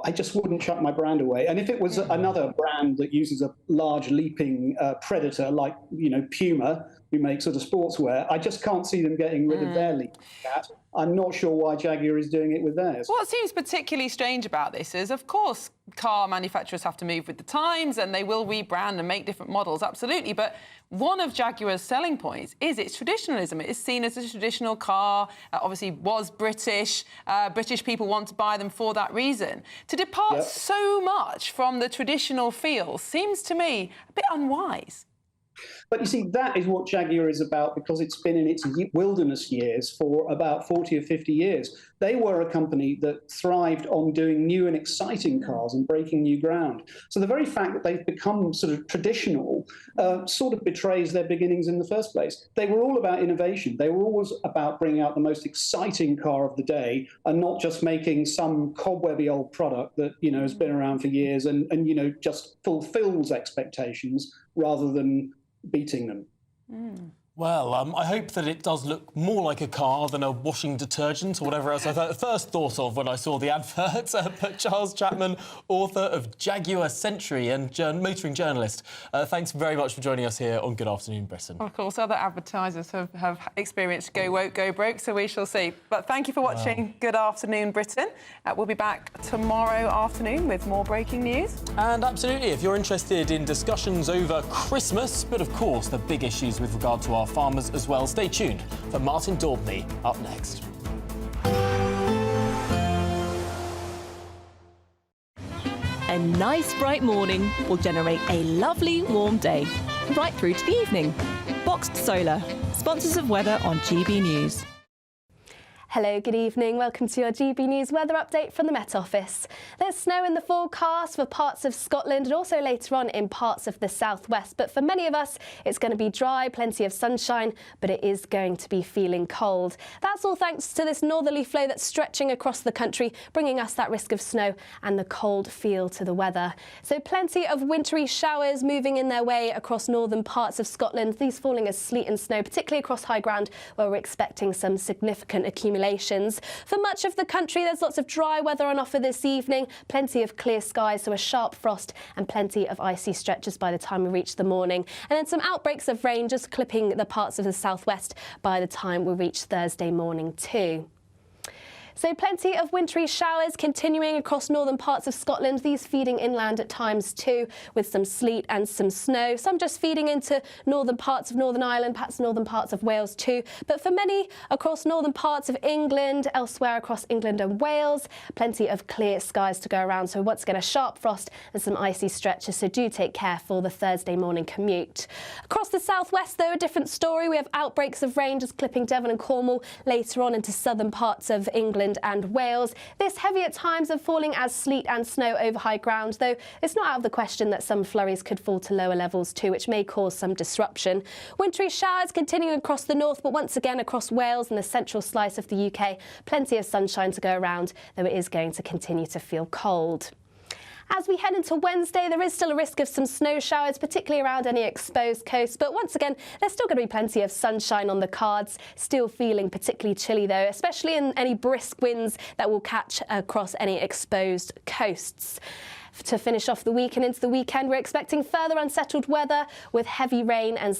I just wouldn't chuck my brand away. And if it was another brand that uses a large leaping predator like, you know, Puma, who makes sort of sportswear, I just can't see them getting rid of their leaping cat. I'm not sure why Jaguar is doing it with theirs. What seems particularly strange about this is, of course, car manufacturers have to move with the times and they will rebrand and make different models, absolutely. But one of Jaguar's selling points is its traditionalism. It is seen as a traditional car, obviously was British. British people want to buy them for that reason. To depart so much from the traditional feel seems to me a bit unwise. But you see, that is what Jaguar is about, because it's been in its wilderness years for about 40 or 50 years. They were a company that thrived on doing new and exciting cars and breaking new ground. So the very fact that they've become sort of traditional sort of betrays their beginnings in the first place. They were all about innovation. They were always about bringing out the most exciting car of the day and not just making some cobwebby old product that, you know, has been around for years and you know, just fulfills expectations rather than beating them. Well, I hope that it does look more like a car than a washing detergent or whatever else I first thought of when I saw the advert. But Charles Chapman, author of Jaguar Century and motoring journalist, thanks very much for joining us here on Good Afternoon Britain. Of course, other advertisers have experienced go woke, go broke, so we shall see. But thank you for watching Good Afternoon Britain. We'll be back tomorrow afternoon with more breaking news. And absolutely, if you're interested in discussions over Christmas, but of course the big issues with regard to our farmers as well, stay tuned for Martin Daubney up next. A nice bright morning will generate a lovely warm day, right through to the evening. Boxed Solar, sponsors of weather on GB News. Hello, good evening. Welcome to your GB News weather update from the Met Office. There's snow in the forecast for parts of Scotland and also later on in parts of the southwest. But for many of us, it's going to be dry, plenty of sunshine, but it is going to be feeling cold. That's all thanks to this northerly flow that's stretching across the country, bringing us that risk of snow and the cold feel to the weather. So plenty of wintry showers moving in their way across northern parts of Scotland. These falling as sleet and snow, particularly across high ground, where we're expecting some significant accumulation. For much of the country, there's lots of dry weather on offer this evening, plenty of clear skies, so a sharp frost and plenty of icy stretches by the time we reach the morning. And then some outbreaks of rain just clipping the parts of the southwest by the time we reach Thursday morning too. So plenty of wintry showers continuing across northern parts of Scotland, these feeding inland at times too, with some sleet and some snow. Some just feeding into northern parts of Northern Ireland, perhaps northern parts of Wales too. But for many across northern parts of England, elsewhere across England and Wales, plenty of clear skies to go around. So once again, a sharp frost and some icy stretches, so do take care for the Thursday morning commute. Across the southwest, though, a different story. We have outbreaks of rain just clipping Devon and Cornwall, later on into southern parts of England and Wales. This heavy at times and falling as sleet and snow over high ground, though it's not out of the question that some flurries could fall to lower levels too, which may cause some disruption. Wintry showers continuing across the north, but once again across Wales and the central slice of the UK, plenty of sunshine to go around, though it is going to continue to feel cold. As we head into Wednesday, there is still a risk of some snow showers, particularly around any exposed coast. But once again, there's still going to be plenty of sunshine on the cards. Still feeling particularly chilly, though, especially in any brisk winds that will catch across any exposed coasts. To finish off the week and into the weekend, we're expecting further unsettled weather with heavy rain and